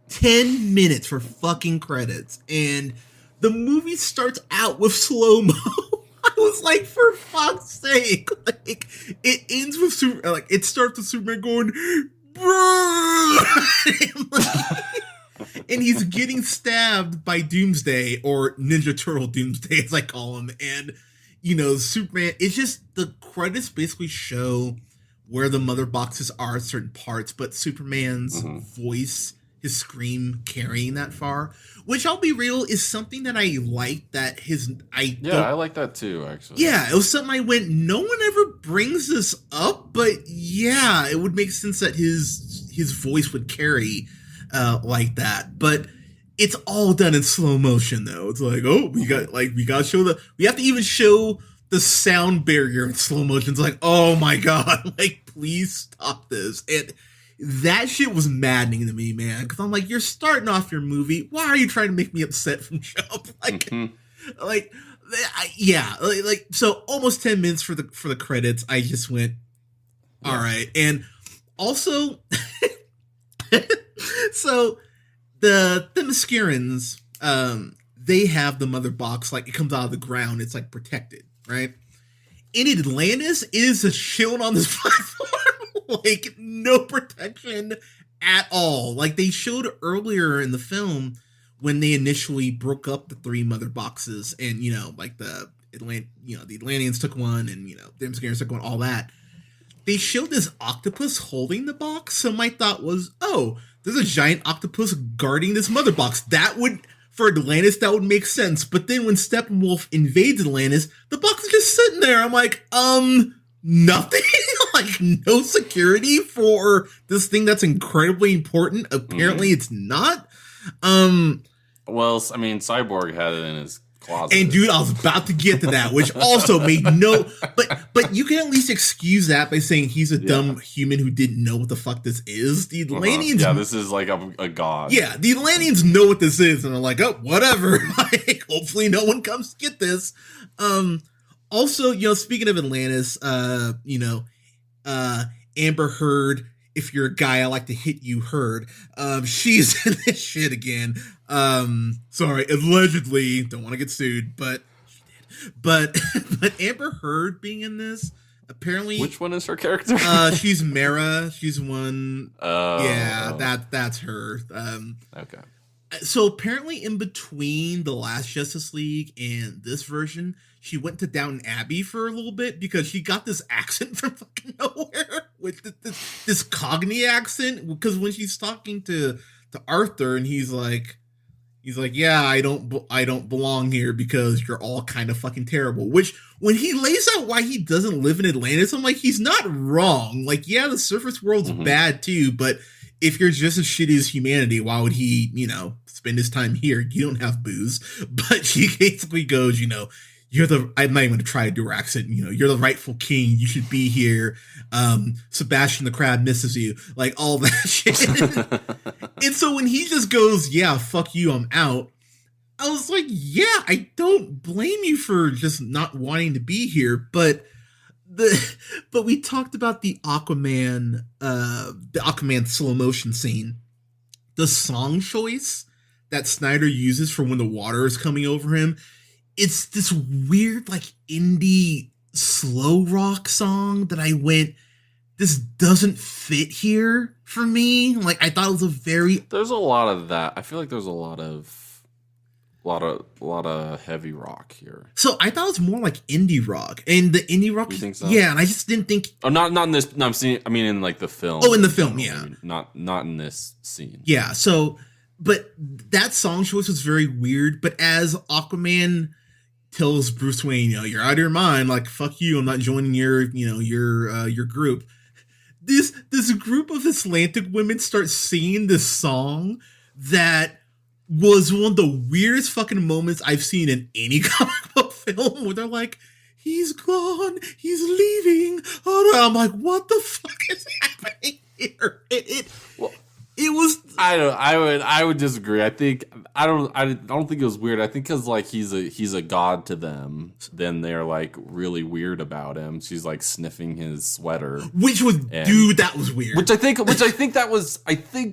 10 minutes for fucking credits, and the movie starts out with slow mo. I was like, for fuck's sake! Like, it ends with it starts with Superman going, and he's getting stabbed by Doomsday, or Ninja Turtle Doomsday, as I call him. And, Superman, it's just, the credits basically show where the mother boxes are at certain parts, but Superman's voice, his scream carrying that far, which, I'll be real, is something that I like. I like that too, actually. Yeah, it was something I went, no one ever brings this up, but yeah, it would make sense that his voice would carry like that. But it's all done in slow motion, though. It's like, oh, we have to even show the sound barrier in slow motion. It's like, oh my god, like, please stop this. And that shit was maddening to me, man, because I'm like, you're starting off your movie, why are you trying to make me upset from jump? So almost 10 minutes for the credits. I just went, all right. And also, so the Themyscirans, they have the mother box, like, it comes out of the ground, it's like protected, right? In Atlantis, it is a shield on this platform. Like, no protection at all. Like, they showed earlier in the film when they initially broke up the 3 mother boxes, and the Atlanteans took one, and the Themyscirans took one, all that. They showed this octopus holding the box. So my thought was, oh, there's a giant octopus guarding this mother box. For Atlantis, that would make sense. But then when Steppenwolf invades Atlantis, the box is just sitting there. I'm like, nothing? Like, no security for this thing that's incredibly important? Apparently it's not. Well, I mean, Cyborg had it in his closet. And dude, I was about to get to that, which also made no, but you can at least excuse that by saying he's a dumb human who didn't know what the fuck this is. The Atlanteans, this is like a god. Yeah, the Atlanteans know what this is, and they're like, oh, whatever. Like, hopefully, no one comes to get this. Also, speaking of Atlantis, Amber Heard. If you're a guy, I like to hit you, Heard. She's in this shit again. Sorry, allegedly, don't want to get sued, but she did. But Amber Heard being in this, apparently. Which one is her character? She's Mara. She's one. That's her. Okay. So apparently, in between the last Justice League and this version, she went to Downton Abbey for a little bit because she got this accent from fucking nowhere with this Cockney accent. Because when she's talking to Arthur, and he's like, yeah, I don't belong here because you're all kind of fucking terrible. Which, when he lays out why he doesn't live in Atlantis, I'm like, he's not wrong. Like, yeah, the surface world's bad too, but if you're just as shitty as humanity, why would he, spend his time here? You don't have booze. But she basically goes, I'm not even going to try to do her accent. You're the rightful king. You should be here. Sebastian the Crab misses you. Like, all that shit. And so when he just goes, yeah, fuck you, I'm out. I was like, yeah, I don't blame you for just not wanting to be here. But we talked about the Aquaman slow motion scene. The song choice that Snyder uses for when the water is coming over him, it's this weird, like, indie slow rock song that I went, this doesn't fit here for me. Like, I thought it was there's a lot of that. I feel like there's a lot of heavy rock here. So I thought it was more like indie rock, and the indie rock. You think so? Yeah, and I just didn't think. Oh, not in this. No, I mean in like the film. Oh, in the film, yeah. I mean, not in this scene. Yeah. So, but that song choice was very weird. But as Aquaman tells Bruce Wayne, you're out of your mind. Like, fuck you. I'm not joining your group. This group of Atlantic women start singing this song that was one of the weirdest fucking moments I've seen in any comic book film, where they're like, he's gone, he's leaving. Oh, no. I'm like, what the fuck is happening here? It was. I would disagree. I don't think it was weird. I think because like he's a god to them, then they're like really weird about him. She's like sniffing his sweater, dude, that was weird. I think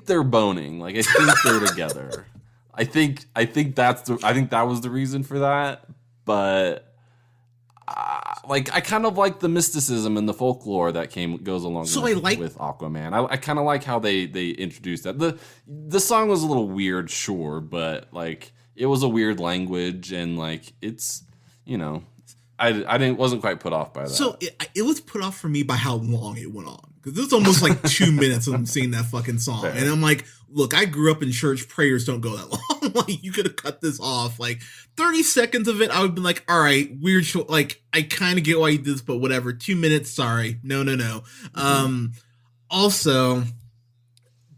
they're boning. Like, I think they're together. I think that was the reason for that. But like, I kind of like the mysticism and the folklore that goes along with Aquaman. I kind of like how they introduced that. The song was a little weird, sure, but like, it was a weird language, and like, it's, I wasn't quite put off by that. So it was put off for me by how long it went on, because it was almost like 2 minutes of them singing that fucking song. Fair. And I'm like, look, I grew up in church. Prayers don't go that long. Like, you could have cut this off. Like, 30 seconds of it, I would have been like, all right, weird. Like, I kind of get why you did this, but whatever. 2 minutes, sorry. No. Also,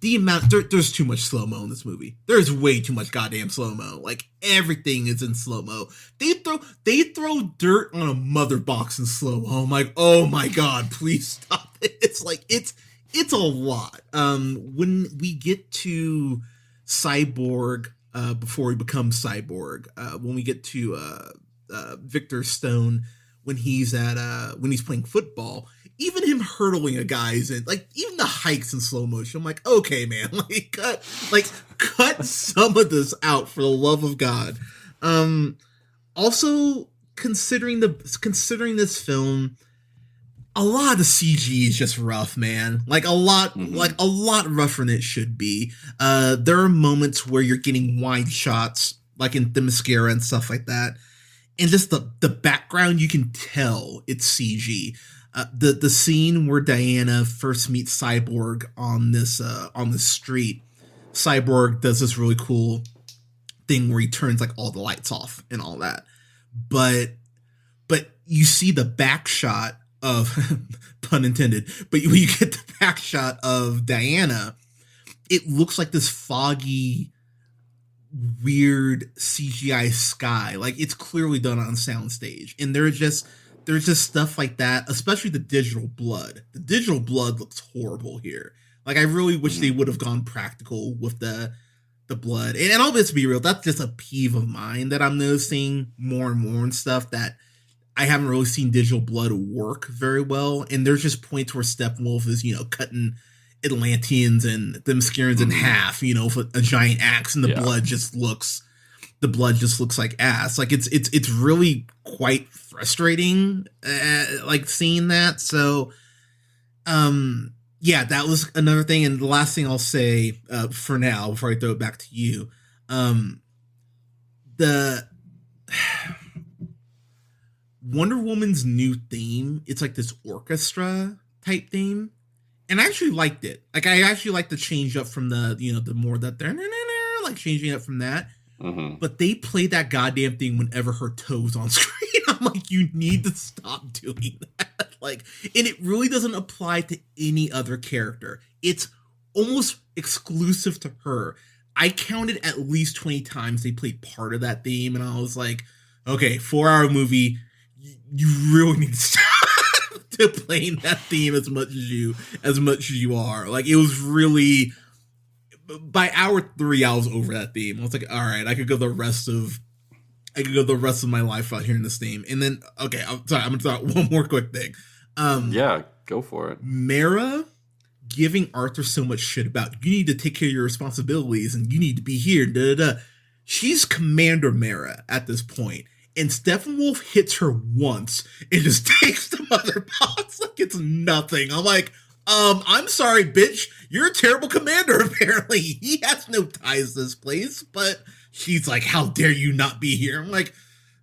the amount, there's too much slow-mo in this movie. There's way too much goddamn slow-mo. Like, everything is in slow-mo. They throw dirt on a mother box in slow-mo. I'm like, oh my god, please stop it. It's like, it's a lot. When we get to Cyborg, before he becomes Cyborg, when we get to Victor Stone, when he's playing football, even him hurdling a guy's in, like, even the hikes in slow motion, I'm like, okay, man, cut some of this out, for the love of God. Also, considering this film, a lot of the CG is just rough, man. Like, a lot rougher than it should be. There are moments where you're getting wide shots, like in the mascara and stuff like that, and just the background, you can tell it's CG. The scene where Diana first meets Cyborg on this street, Cyborg does this really cool thing where he turns like all the lights off and all that, but you see the back shot of pun intended, but when you get the back shot of Diana, it looks like this foggy weird CGI sky. Like it's clearly done on soundstage, and there's just stuff like that, especially the digital blood. The digital blood looks horrible here. Like I really wish they would have gone practical with the blood. And all this be real, that's just a peeve of mine that I'm noticing more and more and stuff, that I haven't really seen digital blood work very well. And there's just points where Steppenwolf is, cutting Atlanteans and them Themyscians in half, with a giant axe, and the blood just looks like ass. Like it's really quite frustrating, like seeing that. So, yeah, that was another thing. And the last thing I'll say for now, before I throw it back to you, the Wonder Woman's new theme, it's like this orchestra type theme. And I actually liked it. Like I actually liked the change up from the more that they're like changing up from that. Mm-hmm. But they play that goddamn thing whenever her toes on screen. I'm like, you need to stop doing that. Like, and it really doesn't apply to any other character. It's almost exclusive to her. I counted at least 20 times they played part of that theme, and I was like, okay, 4-hour movie, you really need to stop to playing that theme as much as you are. Like, it was really, by hour 3, I was over that theme. I was like, all right, I could go the rest of my life out hearing this theme. And then, okay, I'm sorry, I'm gonna talk one more quick thing. Yeah, go for it. Mara giving Arthur so much shit about, you need to take care of your responsibilities and you need to be here. Da, da, da. She's Commander Mara at this point, and Steppenwolf hits her once and just takes the mother box like it's nothing. I'm like, I'm sorry, bitch. You're a terrible commander, apparently. He has no ties to this place, but she's like, how dare you not be here? I'm like,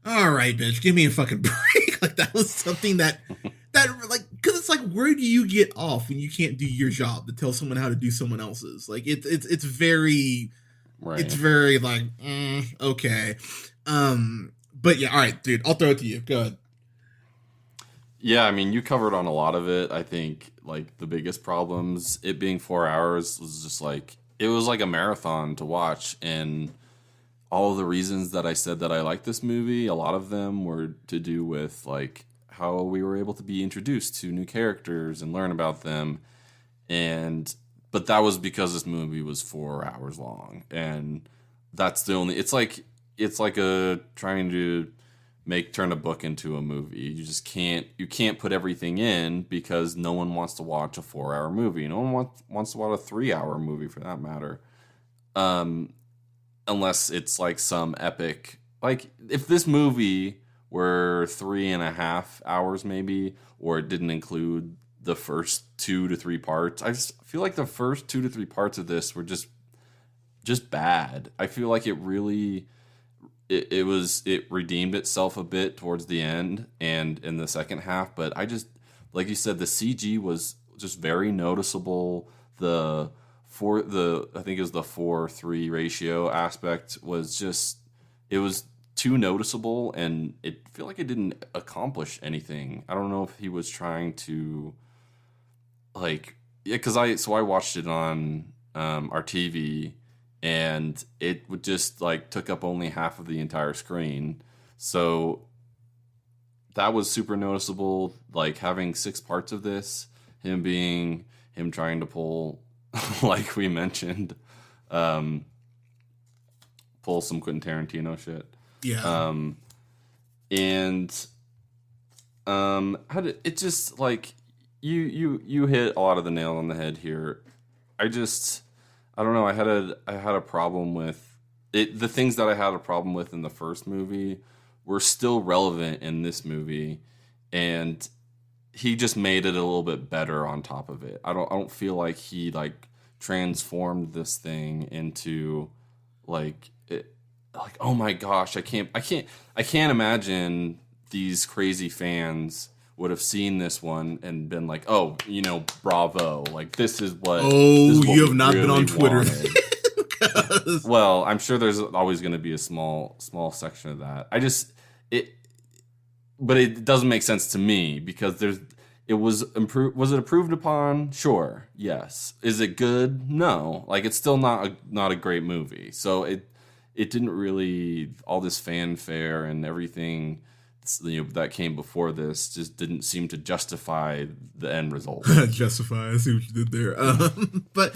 all right, bitch, give me a fucking break. Like, that was something that like, because it's like, where do you get off when you can't do your job to tell someone how to do someone else's? Like, it's very, right. It's very like, okay. But yeah, all right, dude, I'll throw it to you. Go ahead. Yeah, I mean, you covered on a lot of it. I think, like, the biggest problems, it being 4 hours, was just like, it was like a marathon to watch. And all of the reasons that I said that I like this movie, a lot of them were to do with, like, how we were able to be introduced to new characters and learn about them. But that was because this movie was 4 hours long. And that's the only, it's like trying to turn a book into a movie. You can't put everything in, because no one wants to watch a 4-hour movie. No one wants to watch a 3-hour movie, for that matter. Unless it's like some epic, like if this movie were 3.5 hours maybe, or it didn't include the first 2 to 3 parts. I just feel like the first 2 to 3 parts of this were just bad. I feel like it really, it redeemed itself a bit towards the end and in the second half, but I just, like you said, the CG was just very noticeable. I think it was the 4:3 ratio aspect was just, it was too noticeable, and I feel like it didn't accomplish anything. I don't know if he was trying to, like, yeah, because I watched it on our TV, and it would just like took up only half of the entire screen. So that was super noticeable, like having 6 parts of this, him trying to pull, like we mentioned, pull some Quentin Tarantino shit. Yeah. How did it just, like, you hit a lot of the nail on the head here. I don't know. I had a problem with it. The things that I had a problem with in the first movie were still relevant in this movie, and he just made it a little bit better on top of it. I don't feel like he like transformed this thing into like it, like, oh my gosh, I can't imagine these crazy fans would have seen this one and been like, oh, bravo, like this is what. Oh, you have not really been on Twitter. Well, I'm sure there's always going to be a small section of that. But it doesn't make sense to me, because it was improved. Was it improved upon? Sure, yes. Is it good? No. Like, it's still not a great movie. So it it didn't really, all this fanfare and everything, that came before this just didn't seem to justify the end result. Justify. I see what you did there. But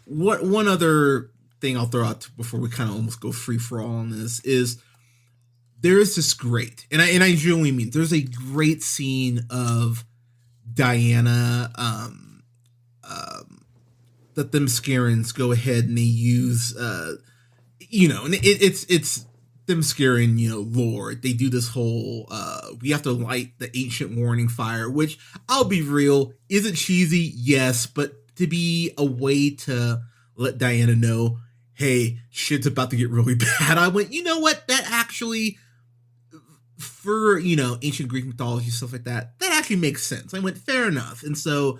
one other thing I'll throw out before we kind of almost go free for all on this is there is this great, and I genuinely mean, there's a great scene of Diana, that them Scarens go ahead and they use, and it's them scaring, Lord. They do this whole, we have to light the ancient warning fire, which, I'll be real, is it cheesy? Yes, but to be a way to let Diana know, hey, shit's about to get really bad. I went, you know what? That actually, for, ancient Greek mythology, stuff like that actually makes sense. I went, fair enough. And so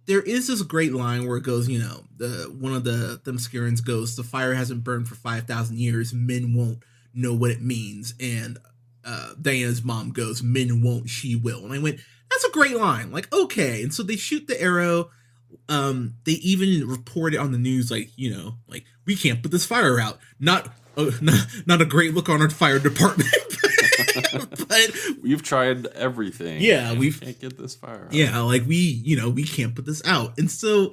there is this great line where it goes, one of the Themyscirans goes, the fire hasn't burned for 5,000 years. Men won't know what it means. And Diana's mom goes, men won't, she will. And I went, that's a great line. Like, okay. And so they shoot the arrow. They even report it on the news, like, we can't put this fire out. Not a great look on our fire department. But we've tried everything. Yeah, we can't get this fire out. Yeah, like we can't put this out. And so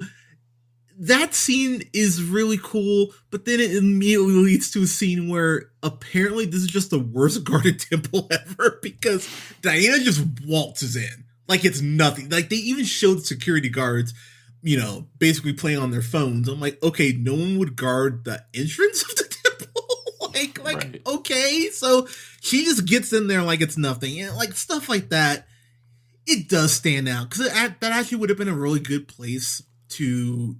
that scene is really cool, but then it immediately leads to a scene where apparently this is just the worst guarded temple ever, because Diana just waltzes in like it's nothing. Like, they even showed security guards, basically playing on their phones. I'm like, okay, no one would guard the entrance of the temple. like, right. Okay, so she just gets in there like it's nothing, and like stuff like that. It does stand out because that actually would have been a really good place to,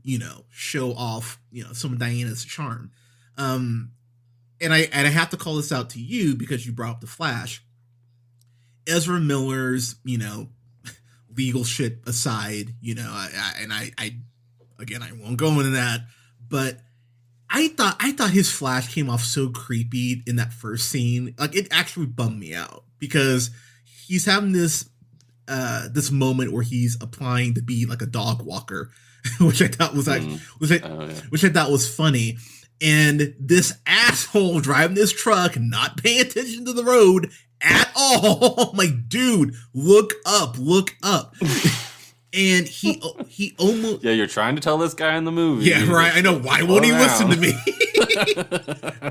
show off, some of Diana's charm. And I have to call this out to you because you brought up the Flash. Ezra Miller's, legal shit aside, I won't go into that, but I thought his Flash came off so creepy in that first scene. Like, it actually bummed me out because he's having this moment where he's applying to be like a dog walker, which I thought was which I thought was funny. And this asshole driving this truck, not paying attention to the road at all. I'm like, dude, look up. And he almost... Yeah, you're trying to tell this guy in the movie. Yeah, right. I know. Why won't he listen to me?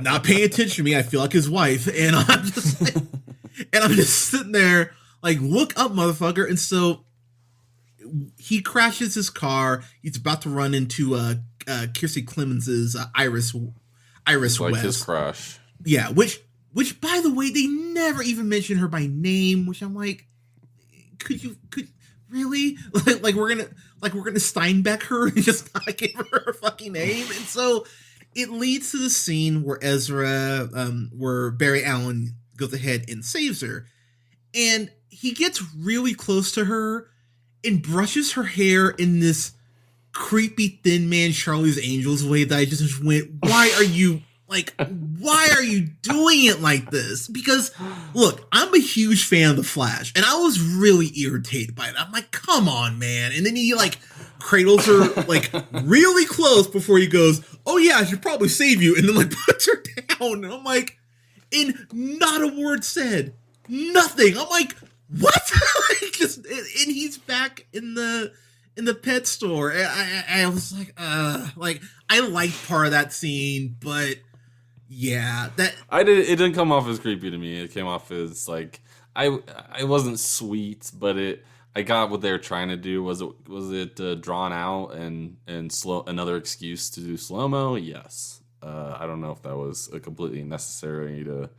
Not paying attention to me. I feel like his wife. And I'm just like... And I'm just sitting there like, look up, motherfucker. And so he crashes his car. He's about to run into Kiersey Clemens's Iris like West. His crush. Yeah, which by the way, they never even mention her by name, which I'm like, could really? Like we're gonna Steinbeck her and just not give her a fucking name. And so it leads to the scene where where Barry Allen goes ahead and saves her. And he gets really close to her and brushes her hair in this creepy Thin Man Charlie's Angels way that I just went, why are you doing it like this? Because look, I'm a huge fan of the Flash and I was really irritated by it. I'm like, come on, man. And then he like cradles her like really close before he goes, oh yeah, I should probably save you. And then like puts her down. And I'm like, and not a word said. Nothing. I'm like, what? And he's back in the pet store. I was like, I liked part of that scene, but yeah, it didn't come off as creepy to me. It came off as like, I wasn't sweet, but I got what they were trying to do. Was it drawn out and slow, another excuse to do slow-mo? Yes. I don't know if that was a completely necessary to.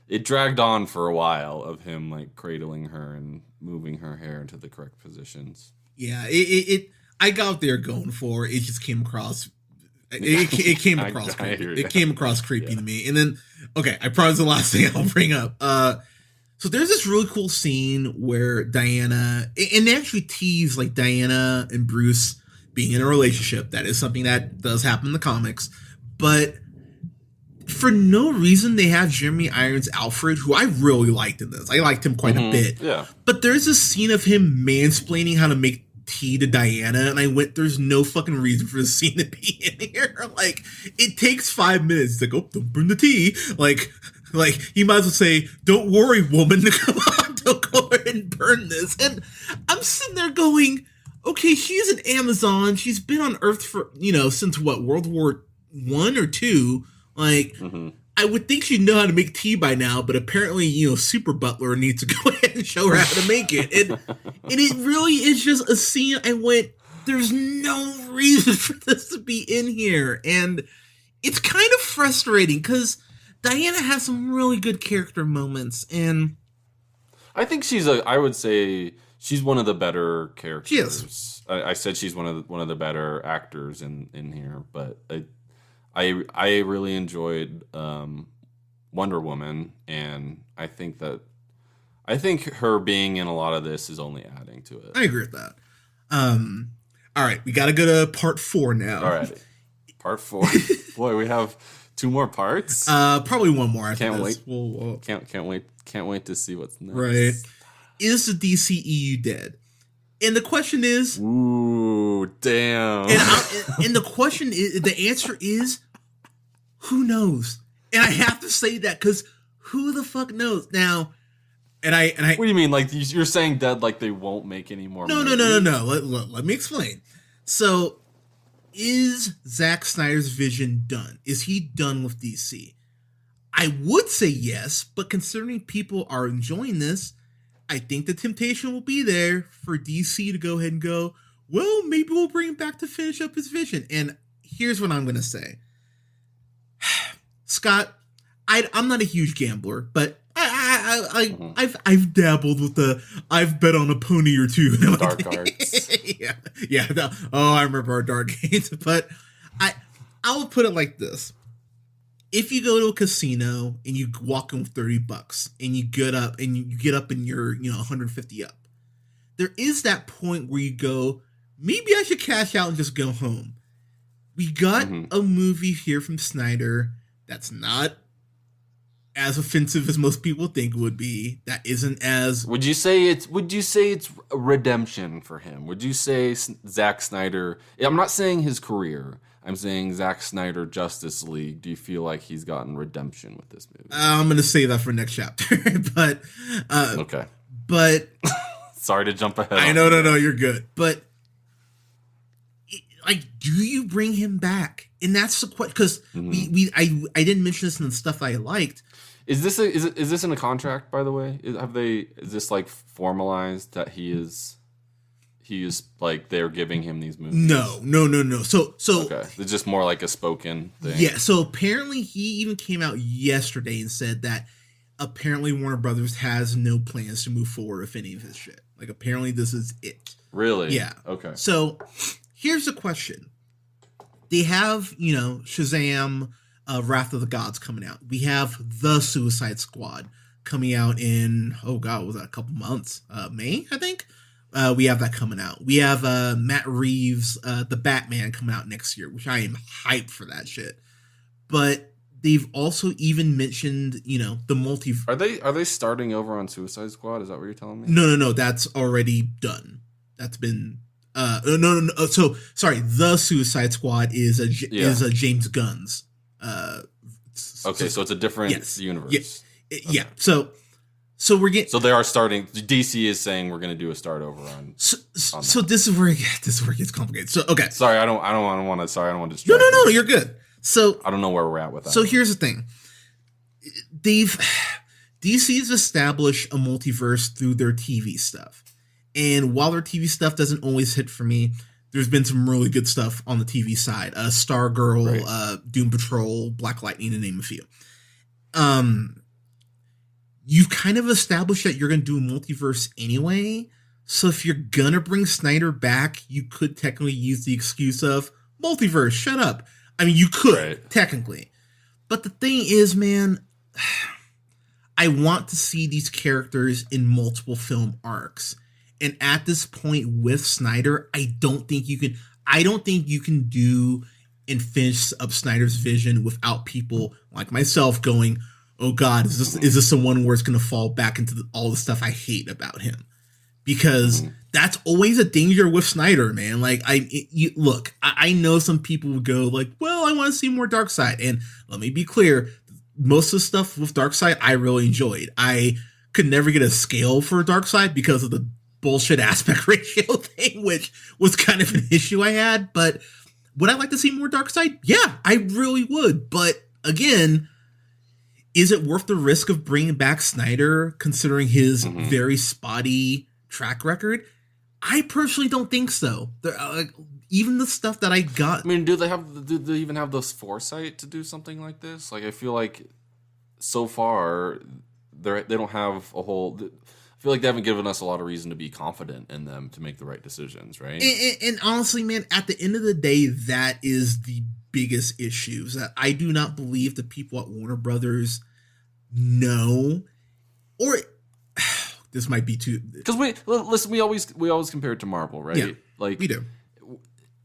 It dragged on for a while of him like cradling her and moving her hair into the correct positions. Yeah, I got what they were going for. It just came across. It came across creepy. It came across creepy to me. And then, okay, I promise the last thing I'll bring up. So there's this really cool scene where Diana, and they actually tease like Diana and Bruce being in a relationship. That is something that does happen in the comics, but for no reason, they have Jeremy Irons Alfred, who I really liked in this. I liked him quite a bit. Yeah. But there's a scene of him mansplaining how to make tea to Diana, and I went, "There's no fucking reason for this scene to be in here." Like, it takes 5 minutes. It's like, "Oh, don't burn the tea." Like he might as well say, "Don't worry, woman. Come on, don't go ahead and burn this." And I'm sitting there going, "Okay, she's an Amazon. She's been on Earth for since what, World War I or II. Like." Mm-hmm. I would think she'd know how to make tea by now, but apparently, Super Butler needs to go ahead and show her how to make it. And it really is just a scene. I went, there's no reason for this to be in here. And it's kind of frustrating because Diana has some really good character moments. And I think I would say she's one of the better characters. She is. I said she's one of the better actors in here, but I really enjoyed Wonder Woman, and I think her being in a lot of this is only adding to it. I agree with that. All right, we got to go to part 4 now. All right, part 4. Boy, we have 2 more parts. Probably one more. Can't wait. We'll Can't wait to see what's next. Right. Is the DCEU dead? And the question is, ooh, damn. And the question is, the answer is, who knows? And I have to say that because who the fuck knows now? And I. What do you mean? Like, you're saying dead? Like they won't make any more? No. Let me explain. So, is Zack Snyder's vision done? Is he done with DC? I would say yes, but considering people are enjoying this, I think the temptation will be there for DC to go ahead and go, well, maybe we'll bring him back to finish up his vision. And here's what I'm going to say. Scott, I'm not a huge gambler, but I've dabbled with I've bet on a pony or two. Dark arts. Yeah. I remember our dark games, but I will put it like this. If you go to a casino and you walk in with $30 and you get up and you're 150 up, there is that point where you go, maybe I should cash out and just go home. We got a movie here from Snyder that's not as offensive as most people think it would be. That isn't as. Would you say it's a redemption for him? Would you say Zack Snyder? I'm not saying his career. I'm saying Zack Snyder Justice League. Do you feel like he's gotten redemption with this movie? I'm going to save that for next chapter. But okay. But sorry to jump ahead. I know, no, you're good. But do you bring him back? And that's the question, because I didn't mention this in the stuff I liked. Is this in a contract, by the way? Is this like formalized that he is like they're giving him these movies? No. So okay, it's just more like a spoken thing. Yeah. So apparently he even came out yesterday and said that apparently Warner Brothers has no plans to move forward with any of his shit. Like apparently this is it. Really? Yeah. Okay. So here's the question. They have, Shazam, Wrath of the Gods coming out. We have The Suicide Squad coming out in, was that a couple months? May, I think? We have that coming out. We have Matt Reeves, The Batman coming out next year, which I am hyped for that shit. But they've also even mentioned, the multiverse. Are they starting over on Suicide Squad? Is that what you're telling me? No. That's already done. That's been no. So sorry, The Suicide Squad is a James Gunn's. Okay, so it's a different universe. Yeah. So we're getting. So they are starting. DC is saying we're going to do a start over on. So this is where it gets complicated. So okay. Sorry, I don't want to. Sorry, I don't want to distract. No. You're good. So I don't know where we're at with that. So here's the thing. DC's established a multiverse through their TV stuff, and while their TV stuff doesn't always hit for me, there's been some really good stuff on the TV side. Stargirl, right. Doom Patrol, Black Lightning, to name a few. You've kind of established that you're going to do a multiverse anyway. So if you're going to bring Snyder back, you could technically use the excuse of multiverse. Shut up. I mean, you could, technically. But the thing is, man, I want to see these characters in multiple film arcs. And at this point with Snyder, I don't think you can do and finish up Snyder's vision without people like myself going, oh God, is this the one where it's going to fall back into all the stuff I hate about him? because that's always a danger with Snyder, man. Like, look, I know some people would go like, well, I want to see more Darkseid. And let me be clear, most of the stuff with Darkseid, I really enjoyed. I could never get a scale for Darkseid because of the bullshit aspect ratio thing, which was kind of an issue I had. But would I like to see more Darkseid? Yeah, I really would. But again, is it worth the risk of bringing back Snyder, considering his very spotty track record? I personally don't think so. Even the stuff that I got. I mean, do they even have this foresight to do something like this? Like, I feel like so far they don't have a whole. I feel like they haven't given us a lot of reason to be confident in them to make the right decisions, right? And honestly, man, at the end of the day, that is the biggest issue. That I do not believe the people at Warner Brothers know, or this might be too. Because we always compare it to Marvel, right? Yeah, like we do.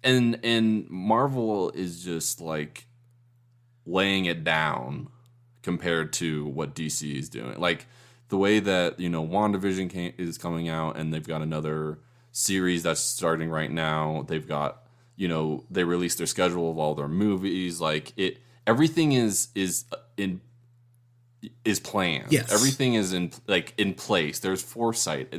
And Marvel is just like laying it down compared to what DC is doing. Like the way that, WandaVision is coming out, and they've got another series that's starting right now. They've got, they released their schedule of all their movies. Like everything is planned. Yes. Everything is in place. There's foresight.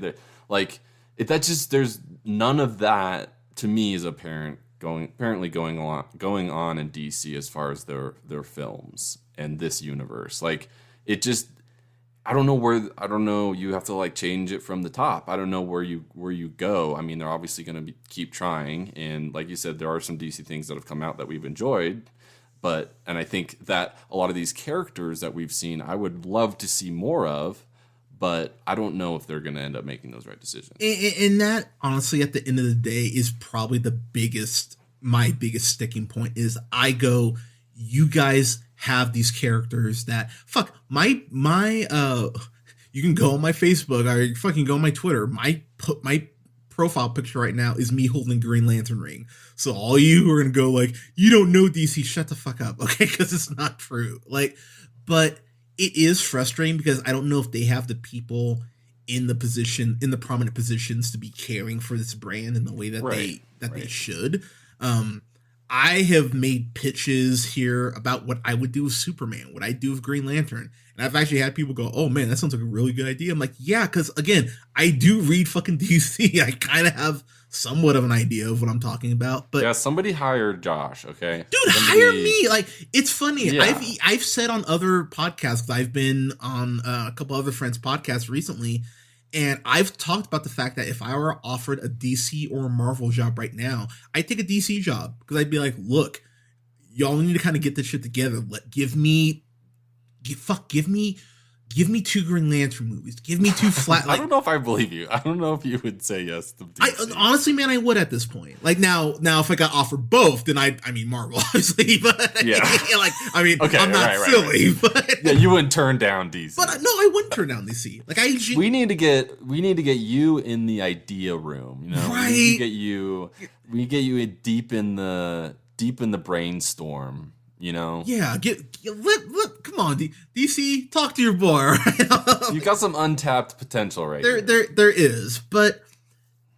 There's none of that to me is apparently going on in DC as far as their films and this universe. Like it just, I don't know. You have to like change it from the top. I don't know where you go. I mean, they're obviously going to keep trying. And like you said, there are some DC things that have come out that we've enjoyed. And I think that a lot of these characters that we've seen, I would love to see more of, but I don't know if they're going to end up making those right decisions. And that, honestly, at the end of the day, is probably my biggest sticking point is you guys have these characters that, you can go on my Facebook or fucking go on my Twitter. My profile picture right now is me holding Green Lantern ring. So all you who are going to go like, you don't know DC, shut the fuck up, okay? Because it's not true. But it is frustrating because I don't know if they have the people in the prominent positions to be caring for this brand in the way that they should. I have made pitches here about what I would do with Superman, what I do with Green Lantern. And I've actually had people go, oh man, that sounds like a really good idea. I'm like, yeah, because again, I do read fucking DC. I kind of have somewhat of an idea of what I'm talking about. But yeah, somebody hired Josh, okay? Dude, hire me. Like, it's funny. Yeah. I've said on other podcasts, I've been on a couple other friends' podcasts recently, and I've talked about the fact that if I were offered a DC or a Marvel job right now, I'd take a DC job because I'd be like, look, y'all need to kind of get this shit together. Give me 2 Green Lantern movies. Give me 2 flat. I don't know if I believe you. I don't know if you would say yes to DC. Honestly, man, I would at this point. Like now, if I got offered both, then I mean Marvel, obviously. But yeah, okay, I'm not silly. Right. But yeah, you wouldn't turn down DC. But no, I wouldn't turn down DC. Like we need to get you in the idea room. Right? We get you deep in the brainstorm. Yeah, come on, DC, talk to your boy. Right? You got some untapped potential right here. There is, but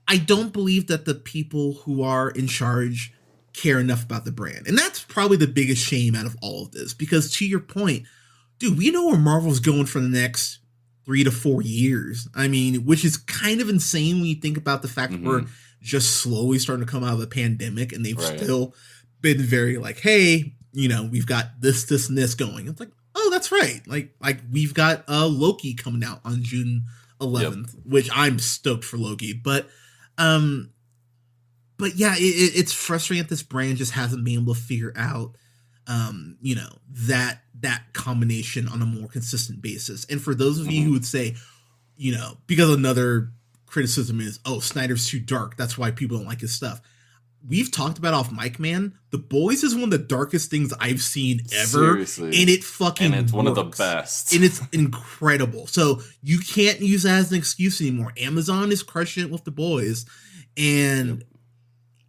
I don't believe that the people who are in charge care enough about the brand, and that's probably the biggest shame out of all of this. Because to your point, dude, we know where Marvel's going for the next 3 to 4 years. I mean, which is kind of insane when you think about the fact that we're just slowly starting to come out of the pandemic, and they've still been very like, hey, we've got this, and this going. It's like, oh, that's right. Like we've got Loki coming out on June 11th, which I'm stoked for Loki. But yeah, it's frustrating that this brand just hasn't been able to figure out, that combination on a more consistent basis. And for those of you who would say, because another criticism is, oh, Snyder's too dark, that's why people don't like his stuff. We've talked about off mic, man. The Boys is one of the darkest things I've seen ever. Seriously. And it fucking And it's works. One of the best. And it's incredible. So you can't use that as an excuse anymore. Amazon is crushing it with The Boys. And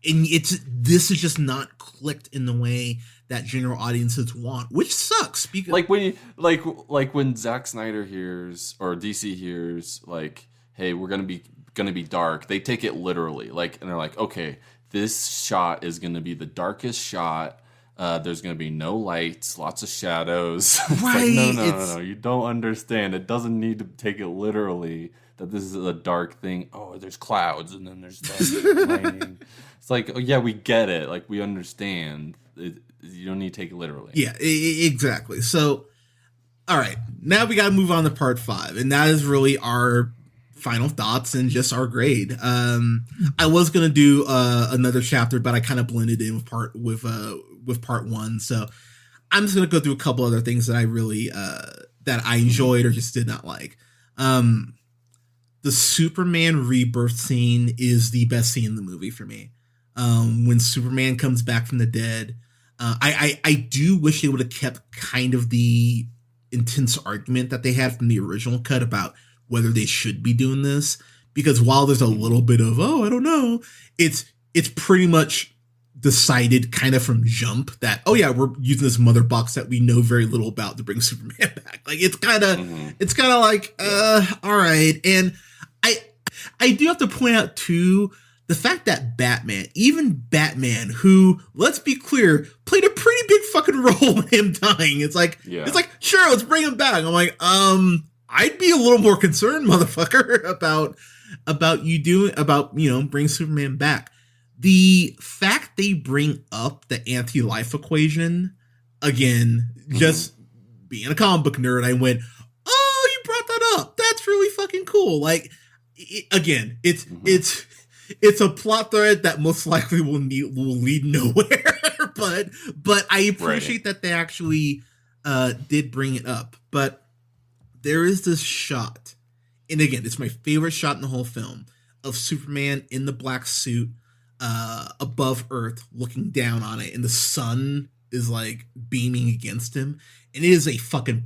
this is just not clicked in the way that general audiences want, which sucks. Because when Zack Snyder hears, or DC hears, like, hey, we're going to be going to be dark, they take it literally. Like, and they're like, okay, this shot is going to be the darkest shot. There's going to be no lights, lots of shadows. It's Right. like, no. You don't understand. It doesn't need to take it literally that this is a dark thing. Oh, there's clouds and then there's lightning. It's like, oh, yeah, we get it. Like, we understand. You don't need to take it literally. Yeah, exactly. So, all right, now we got to move on to part 5, and that is really our final thoughts and just our grade. I was gonna do another chapter, but I kind of blended in with part 1, so I'm just gonna go through a couple other things that I really that I enjoyed or just did not like. The Superman rebirth scene is the best scene in the movie for me. When Superman comes back from the dead, I do wish they would have kept kind of the intense argument that they had from the original cut about whether they should be doing this, because while there's a little bit of, I don't know, it's pretty much decided kind of from jump that, we're using this mother box that we know very little about to bring Superman back. Like, it's kind of like, all right. And I do have to point out too, the fact that even Batman, who, let's be clear, played a pretty big fucking role in him dying. It's like, sure, let's bring him back. I'm like, I'd be a little more concerned, motherfucker, about bring Superman back. The fact they bring up the anti-life equation, again, just being a comic book nerd, I went, oh, you brought that up. That's really fucking cool. Like, it's a plot thread that most likely will lead nowhere, but I appreciate that they actually did bring it up. But there is this shot, and again, it's my favorite shot in the whole film, of Superman in the black suit above Earth looking down on it, and the sun is like beaming against him, and it is a fucking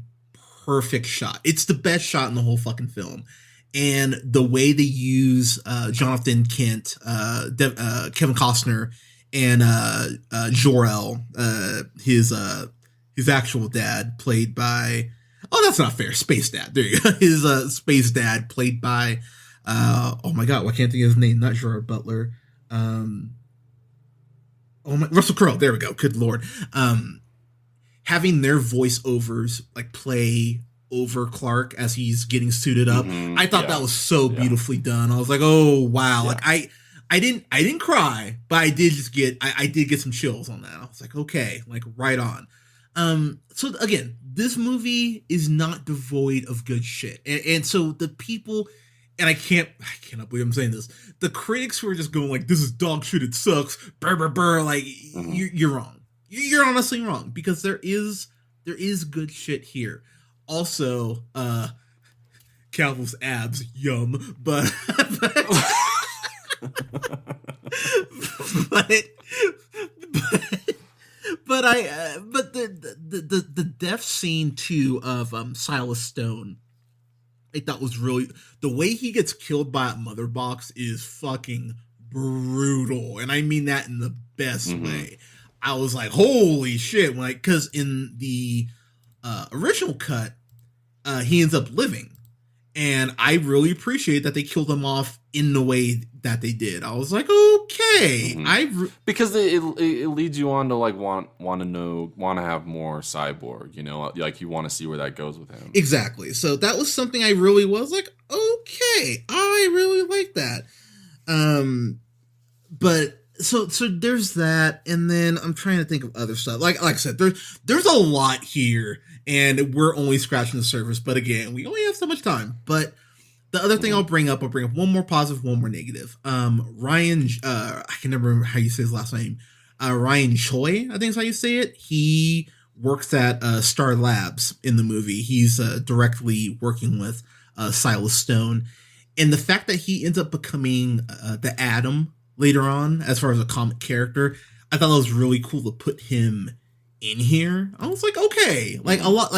perfect shot. It's the best shot in the whole fucking film. And the way they use Jonathan Kent, Kevin Costner, and Jor-El, his actual dad, played by, that's not fair, Space Dad. There you go. His Space Dad, played by, oh my god, why can't I think of his name? Not Gerard Butler. Russell Crowe. There we go. Good lord. Having their voiceovers like play over Clark as he's getting suited up. I thought that was so beautifully done. I was like, oh wow. Like I didn't cry, but I did get some chills on that. I was like, okay, like right on. So again, this movie is not devoid of good shit. And so the people, and I cannot believe I'm saying this, the critics who are just going like, this is dog shit, it sucks, brr, brr, brr, like, you're wrong. You're honestly wrong, because there is good shit here. Also, Calvin's abs, yum, but the death scene too of Silas Stone, I thought was really, the way he gets killed by a mother box is fucking brutal, and I mean that in the best way. I was like, holy shit, like, because in the original cut, he ends up living, and I really appreciate that they killed him off in the way that they did. I was like, okay, because it leads you on to like want to have more Cyborg, like you want to see where that goes with him. Exactly. So that was something I really was like, okay, I really like that. But so there's that, and then I'm trying to think of other stuff. Like I said, there's a lot here, and we're only scratching the surface. But again, we only have so much time. But the other thing I'll bring up one more positive, one more negative. Ryan, I can never remember how you say his last name. Ryan Choi, I think is how you say it. He works at Star Labs in the movie. He's directly working with Silas Stone, and the fact that he ends up becoming the Atom later on, as far as a comic character, I thought it was really cool to put him in here. I was like, okay, like a lot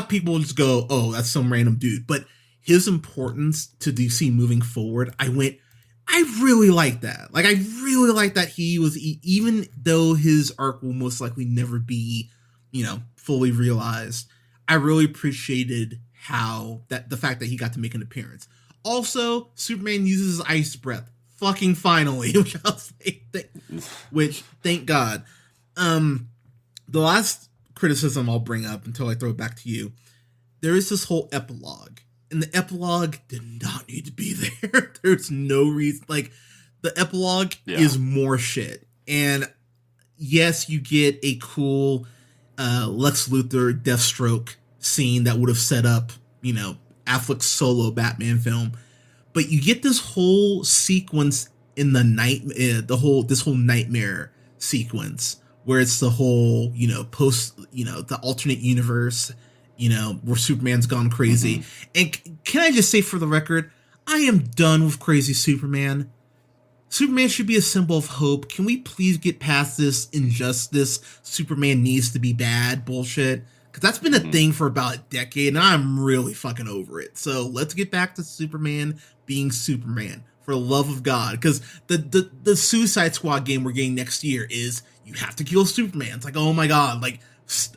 of people just go, oh, that's some random dude, but his importance to DC moving forward, I really like that. Like, I really like that he was, even though his arc will most likely never be, fully realized, I really appreciated how the fact that he got to make an appearance. Also, Superman uses his ice breath. Fucking finally, which I was like, thank God. The last criticism I'll bring up until I throw it back to you. There is this whole epilogue, and the epilogue did not need to be there. There's no reason. Like, the epilogue is more shit. And yes, you get a cool Lex Luthor Deathstroke scene that would have set up, Affleck's solo Batman film. But you get this whole sequence in the night, this whole nightmare sequence where it's the whole, post, the alternate universe, where Superman's gone crazy. Mm-hmm. And can I just say for the record, I am done with crazy Superman. Superman should be a symbol of hope. Can we please get past this injustice, Superman needs to be bad bullshit? Because that's been a thing for about a decade, and I'm really fucking over it. So let's get back to Superman being Superman, for the love of God. Because the Suicide Squad game we're getting next year is you have to kill Superman. It's like, oh my God, like,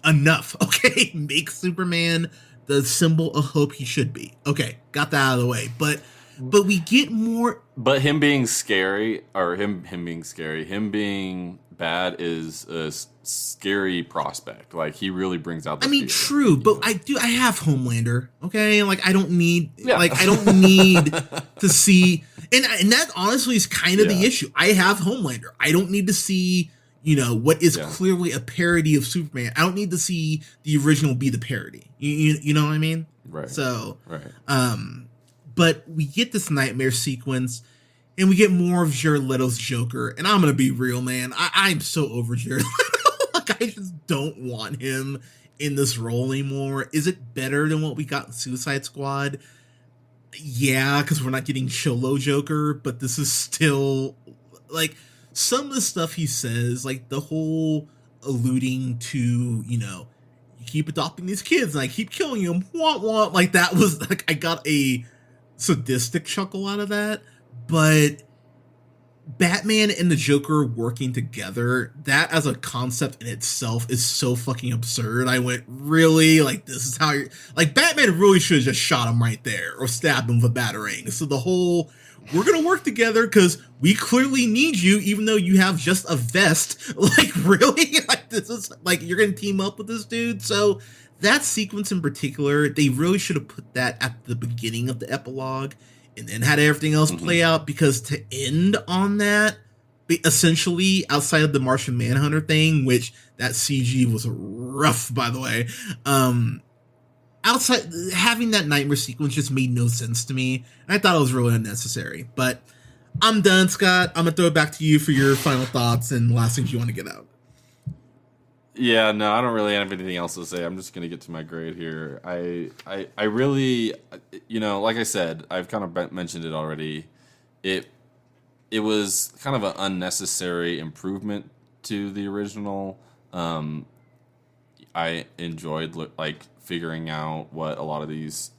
enough, okay? Make Superman the symbol of hope he should be. Okay, got that out of the way. But we get more. But him being scary, or him being bad is a scary prospect. Like, he really brings out the fear. True, but I have Homelander, okay? Like, I don't need to see, and that honestly is kind of the issue. I have Homelander. I don't need to see, what is clearly a parody of Superman. I don't need to see the original be the parody. You know what I mean? Right. So, but we get this nightmare sequence, and we get more of Jared Leto's Joker. And I'm gonna be real, man. I'm so over Jared Leto. Like, I just don't want him in this role anymore. Is it better than what we got in Suicide Squad? Yeah, because we're not getting Cholo Joker, but this is still, like, some of the stuff he says, like the whole alluding to, you keep adopting these kids and I keep killing them, like, that was, like, I got a sadistic chuckle out of that. But Batman and the Joker working together, that as a concept in itself is so fucking absurd. I went, really? Like, this is how you're, like, Batman really should have just shot him right there or stabbed him with a batarang. So the whole, we're gonna work together because we clearly need you, even though you have just a vest. Like, really? Like, this is, like, you're gonna team up with this dude? So that sequence in particular, they really should have put that at the beginning of the epilogue and then had everything else play out, because to end on that, essentially outside of the Martian Manhunter thing, which that CG was rough, by the way, outside, having that nightmare sequence just made no sense to me, and I thought it was really unnecessary. But I'm done, Scott. I'm gonna throw it back to you for your final thoughts and last things you want to get out. Yeah, no, I don't really have anything else to say. I'm just going to get to my grade here. I really, like I said, I've kind of mentioned it already. It was kind of an unnecessary improvement to the original. I enjoyed, like, figuring out what a lot of these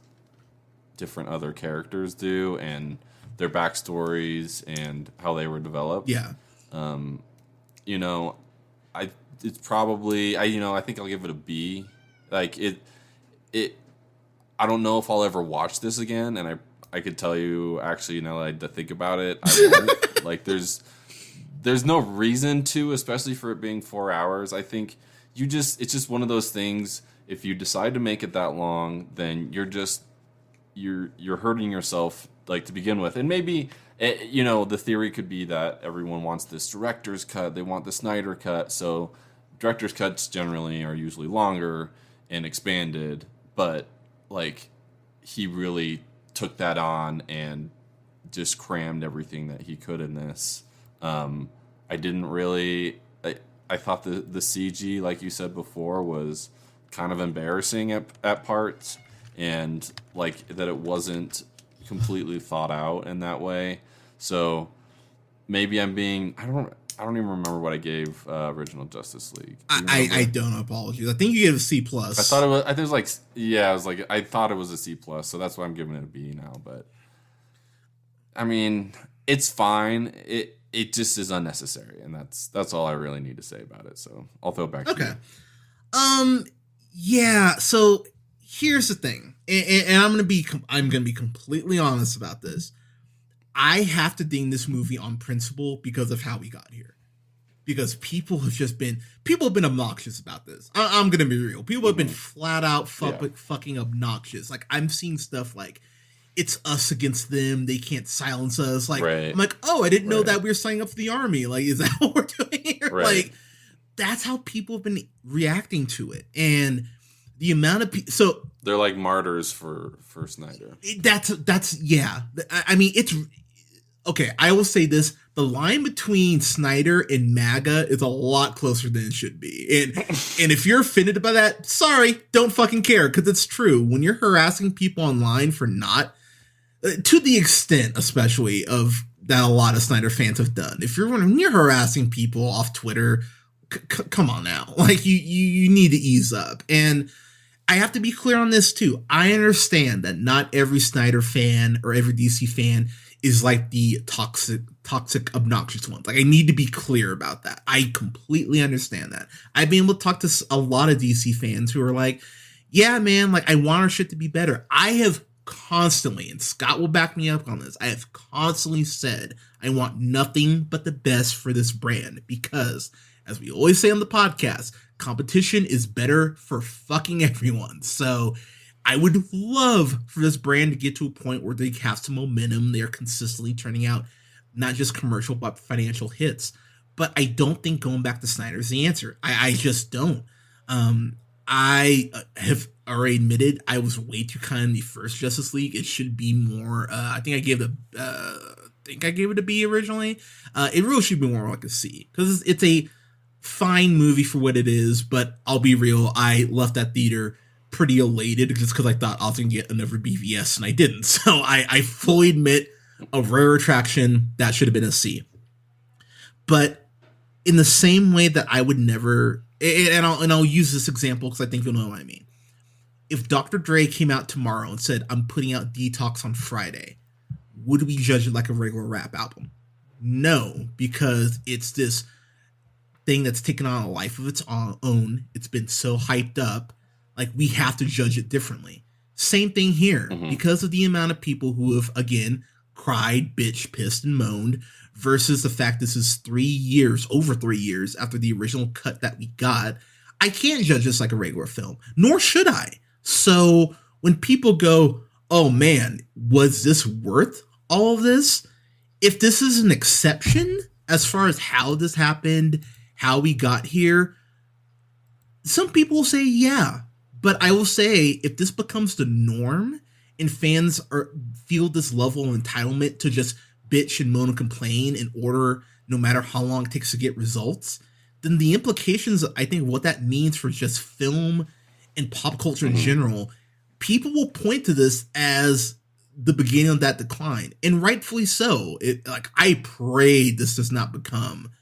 different other characters do and their backstories and how they were developed. Yeah. It's probably, I think I'll give it a B. Like, I don't know if I'll ever watch this again, and I could tell you, actually, now that I had to think about it, I won't. Like, there's no reason to, especially for it being 4 hours. I think it's just one of those things, if you decide to make it that long, then you're hurting yourself, like, to begin with. And maybe, the theory could be that everyone wants this director's cut, they want the Snyder cut, so director's cuts generally are usually longer and expanded, but, like, he really took that on and just crammed everything that he could in this. I didn't really, I thought the CG, like you said before, was kind of embarrassing at parts, and, like, that it wasn't completely thought out in that way. So maybe I'm being, I don't even remember what I gave Original Justice League. I don't apologize. I think you gave a C plus. I thought it was. I think it was like, yeah. I was like, I thought it was a C plus, so that's why I'm giving it a B now. But I mean, it's fine. It just is unnecessary, and that's all I really need to say about it. So I'll throw it back to you. Yeah. So here's the thing, and I'm gonna be completely honest about this. I have to ding this movie on principle because of how we got here. Because people have been obnoxious about this. I'm gonna be real. People have been flat out fucking obnoxious. Like, I'm seeing stuff like, it's us against them. They can't silence us. Like, I'm like, oh, I didn't know that we were signing up for the army. Like, is that what we're doing here? Like, that's how people have been reacting to it. And the amount of people, so they're like martyrs for Snyder. Yeah. I mean, it's okay. I will say this: the line between Snyder and MAGA is a lot closer than it should be. And if you're offended by that, sorry, don't fucking care, because it's true. When you're harassing people online for not, to the extent, especially of that a lot of Snyder fans have done, when you're harassing people off Twitter, come on now, like you need to ease up. And I have to be clear on this too. I understand that not every Snyder fan or every DC fan is like the toxic, obnoxious ones. Like, I need to be clear about that. I completely understand that. I've been able to talk to a lot of DC fans who are like, yeah, man, like, I want our shit to be better. I have constantly, and Scott will back me up on this, I have constantly said I want nothing but the best for this brand, because, as we always say on the podcast, competition is better for fucking everyone. So I would love for this brand to get to a point where they have some momentum. They're consistently turning out not just commercial, but financial hits. But I don't think going back to Snyder is the answer. I just don't. I have already admitted I was way too kind in the first Justice League. It should be more. I think I gave it a B originally. It really should be more like a C, because it's a fine movie for what it is. But I'll be real, I left that theater pretty elated just because I thought I was going to get another BVS, and I didn't. So I fully admit, a rare attraction, that should have been a C. But in the same way that I would never, and I'll use this example because I think you'll know what I mean. If Dr. Dre came out tomorrow and said, I'm putting out Detox on Friday, would we judge it like a regular rap album? No, because it's this thing that's taken on a life of its own. It's been so hyped up. Like, we have to judge it differently. Same thing here. Because of the amount of people who have, again, cried, bitched, pissed, and moaned, versus the fact this is over 3 years after the original cut that we got, I can't judge this like a regular film, nor should I. So when people go, oh man, was this worth all of this? If this is an exception as far as how this happened, how we got here, some people will say yeah. But I will say, if this becomes the norm and fans feel this level of entitlement to just bitch and moan and complain in order, no matter how long it takes to get results, then the implications, I think, what that means for just film and pop culture in general, people will point to this as the beginning of that decline, and rightfully so. I pray this does not become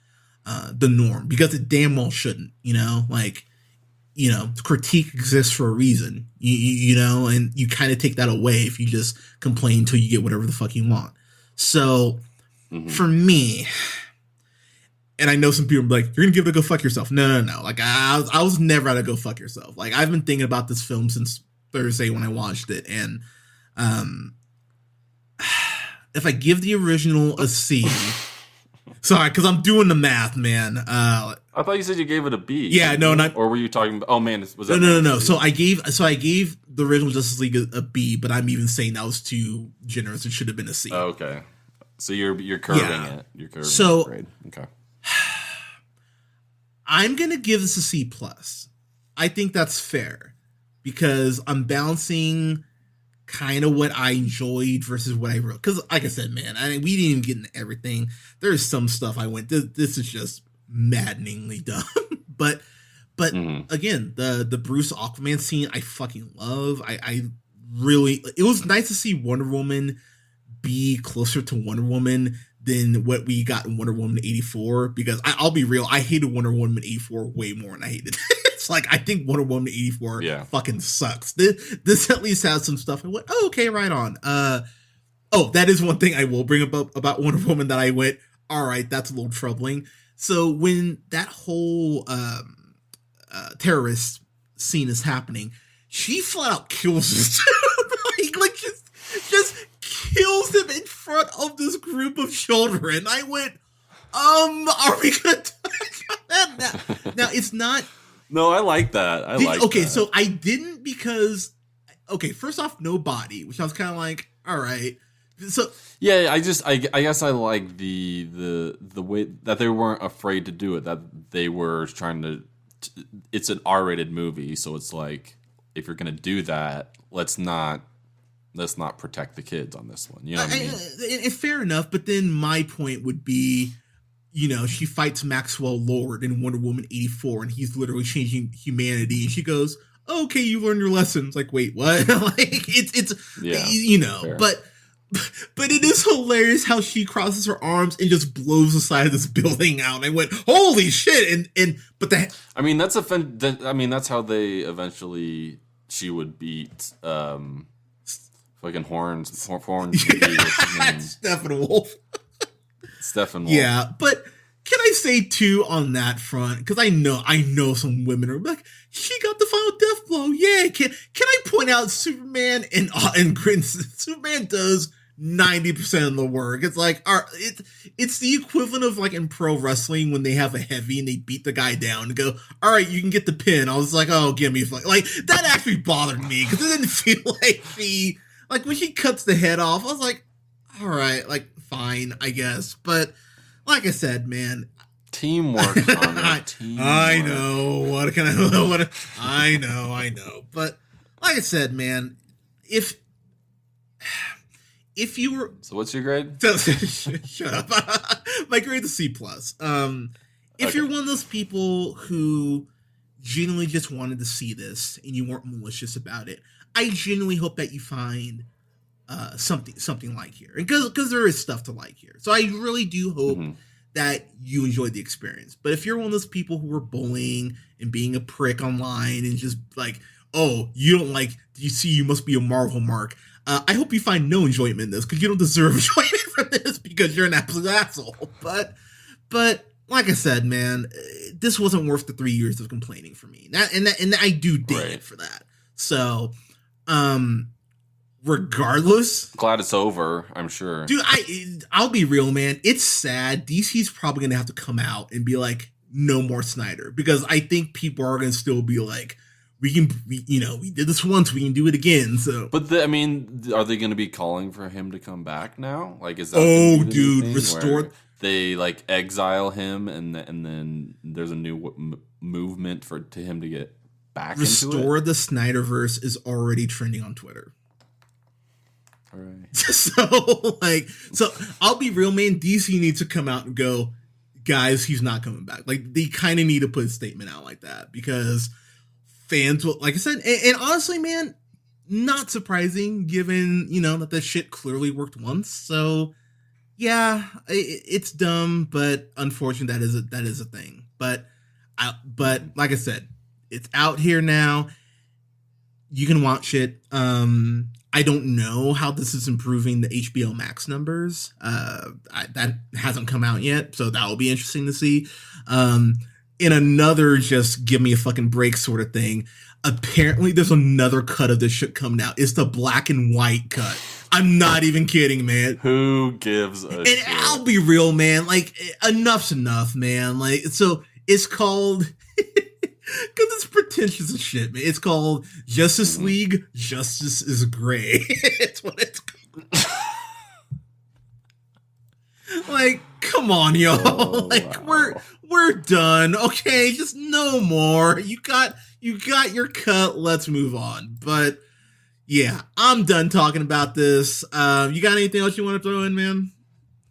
the norm, because it damn well shouldn't. Critique exists for a reason, and you kind of take that away if you just complain until you get whatever the fuck you want. So for me, and I know some people are like, you're gonna give it a go fuck yourself. No. Like, I was never at a go fuck yourself. Like, I've been thinking about this film since Thursday when I watched it. And if I give the original a C, sorry, because I'm doing the math, man. I thought you said you gave it a B. Yeah, no, not. Or were you talking about? Oh man, was that? No. So I gave the original Justice League a B, but I'm even saying that was too generous. It should have been a C. Oh, okay. So you're curving it. You're curving the grade. Okay. I'm gonna give this a C plus. I think that's fair, because I'm balancing kind of what I enjoyed versus what I wrote. Because, like I said, man, we didn't even get into everything. There's some stuff I went, this is just maddeningly dumb. but again, the Bruce Aquaman scene, I fucking love. I really, it was nice to see Wonder Woman be closer to Wonder Woman than what we got in Wonder Woman 84, because I'll be real, I hated Wonder Woman 84 way more than I hated it's like, I think Wonder Woman 84 fucking sucks. This at least has some stuff I went, oh, okay, right on. That is one thing I will bring up about Wonder Woman that I went, all right, that's a little troubling. So when that whole terrorist scene is happening, she flat out kills this dude. like just kills him in front of this group of children. I went, are we gonna touch on that now? It's not. No, I like that. Okay, that. so I didn't because first off, no body, which I was kind of like, all right. So yeah, I guess I like the way that they weren't afraid to do it. That they were trying to. It's an R-rated movie, so it's like if you're gonna do that, let's not protect the kids on this one. You know what I mean? Fair enough, but then my point would be, she fights Maxwell Lord in Wonder Woman 84, and he's literally changing humanity, and she goes, "Okay, you learned your lessons." Like, wait, what? it's fair. But it is hilarious how she crosses her arms and just blows the side of this building out. And I went, "Holy shit!" But that's how they eventually she would beat fucking Horns. Steppenwolf. Steppenwolf. Yeah, but can I say too on that front? Because I know some women are like, she got the final death blow. Yeah, can I point out Superman and Superman does 90% of the work. It's like, it's the equivalent of like in pro wrestling when they have a heavy and they beat the guy down and go, "All right, you can get the pin." I was like, "Oh, give me like that." Actually bothered me because it didn't feel like like when she cuts the head off. I was like, "All right, like fine, I guess." But like I said, man, teamwork. I know. What can I know. But like I said, man, if you were, so what's your grade? Shut up. My grade's a C+. If you're one of those people who genuinely just wanted to see this and you weren't malicious about it, I genuinely hope that you find something like here, because there is stuff to like here. So I really do hope that you enjoyed the experience. But if you're one of those people who were bullying and being a prick online and just like, "Oh, you don't like, you must be a Marvel mark," I hope you find no enjoyment in this, because you don't deserve enjoyment from this because you're an absolute asshole. But like I said, man, this wasn't worth the 3 years of complaining for me. And I do dig it for that. So, regardless, glad it's over. I'm sure, dude. I'll be real, man. It's sad. DC's probably gonna have to come out and be like, "No more Snyder," because I think people are gonna still be like, we did this once, we can do it again. So, but are they going to be calling for him to come back now? Like, is that restore? They like exile him, and then there's a new movement to him to get back. Restore the Snyderverse is already trending on Twitter. All right. So I'll be real, man. DC needs to come out and go, "Guys, he's not coming back." Like, they kind of need to put a statement out like that, because fans will, like I said, and honestly, man, not surprising given, that this shit clearly worked once. So yeah, it's dumb, but unfortunate that is a thing. But like I said, it's out here now. You can watch it. I don't know how this is improving the HBO Max numbers. That hasn't come out yet, so that will be interesting to see. In another just give me a fucking break sort of thing, apparently there's another cut of this shit coming out. It's the black and white cut. I'm not even kidding, man. Who gives a shit? And I'll be real, man. Like, enough's enough, man. Like, so it's called, because it's pretentious as shit, man. It's called Justice League Justice is Gray. It's what it's called. Like, come on, yo. We're done. Okay, just no more. You got your cut. Let's move on. But yeah, I'm done talking about this. You got anything else you want to throw in, man?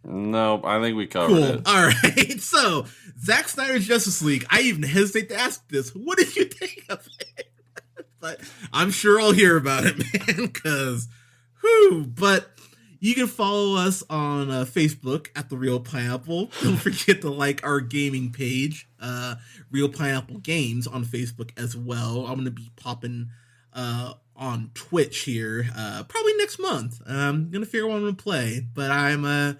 No, I think we covered it. All right. So, Zack Snyder's Justice League. I even hesitate to ask this. What did you think of it? But I'm sure I'll hear about it, man. Because, but you can follow us on Facebook at The Real Pineapple. Don't forget to like our gaming page, Real Pineapple Games, on Facebook as well. I'm going to be popping on Twitch here probably next month. I'm going to figure out what I'm going to play, but I'm going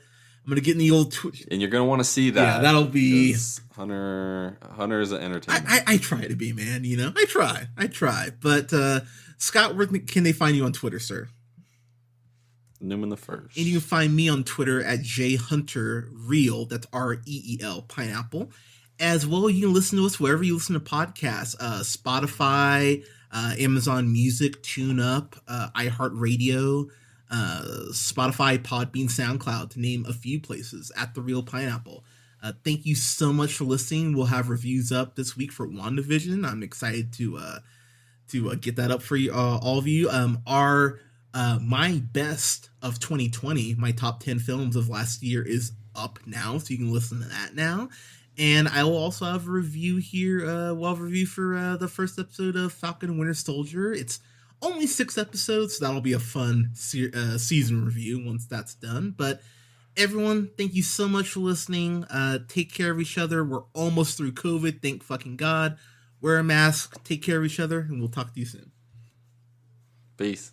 to get in the old Twitch. And you're going to want to see that. Yeah, that'll be... Hunter is an entertainer. I try to be, man, I try. But Scott, where can they find you on Twitter, sir? Newman the First. And you can find me on Twitter at jhunterreel. That's REEL, pineapple. As well, you can listen to us wherever you listen to podcasts. Spotify, Amazon Music, TuneUp, iHeartRadio, Spotify, Podbean, SoundCloud, to name a few places, at The Real Pineapple. Thank you so much for listening. We'll have reviews up this week for WandaVision. I'm excited to get that up for you, all of you. My best of 2020, my top 10 films of last year, is up now, so you can listen to that now. And I will also have a review here. We'll have a review for the first episode of Falcon and Winter Soldier. It's only 6 episodes, so that'll be a fun season review once that's done. But everyone, thank you so much for listening. Take care of each other. We're almost through COVID. Thank fucking God. Wear a mask. Take care of each other, and we'll talk to you soon. Peace.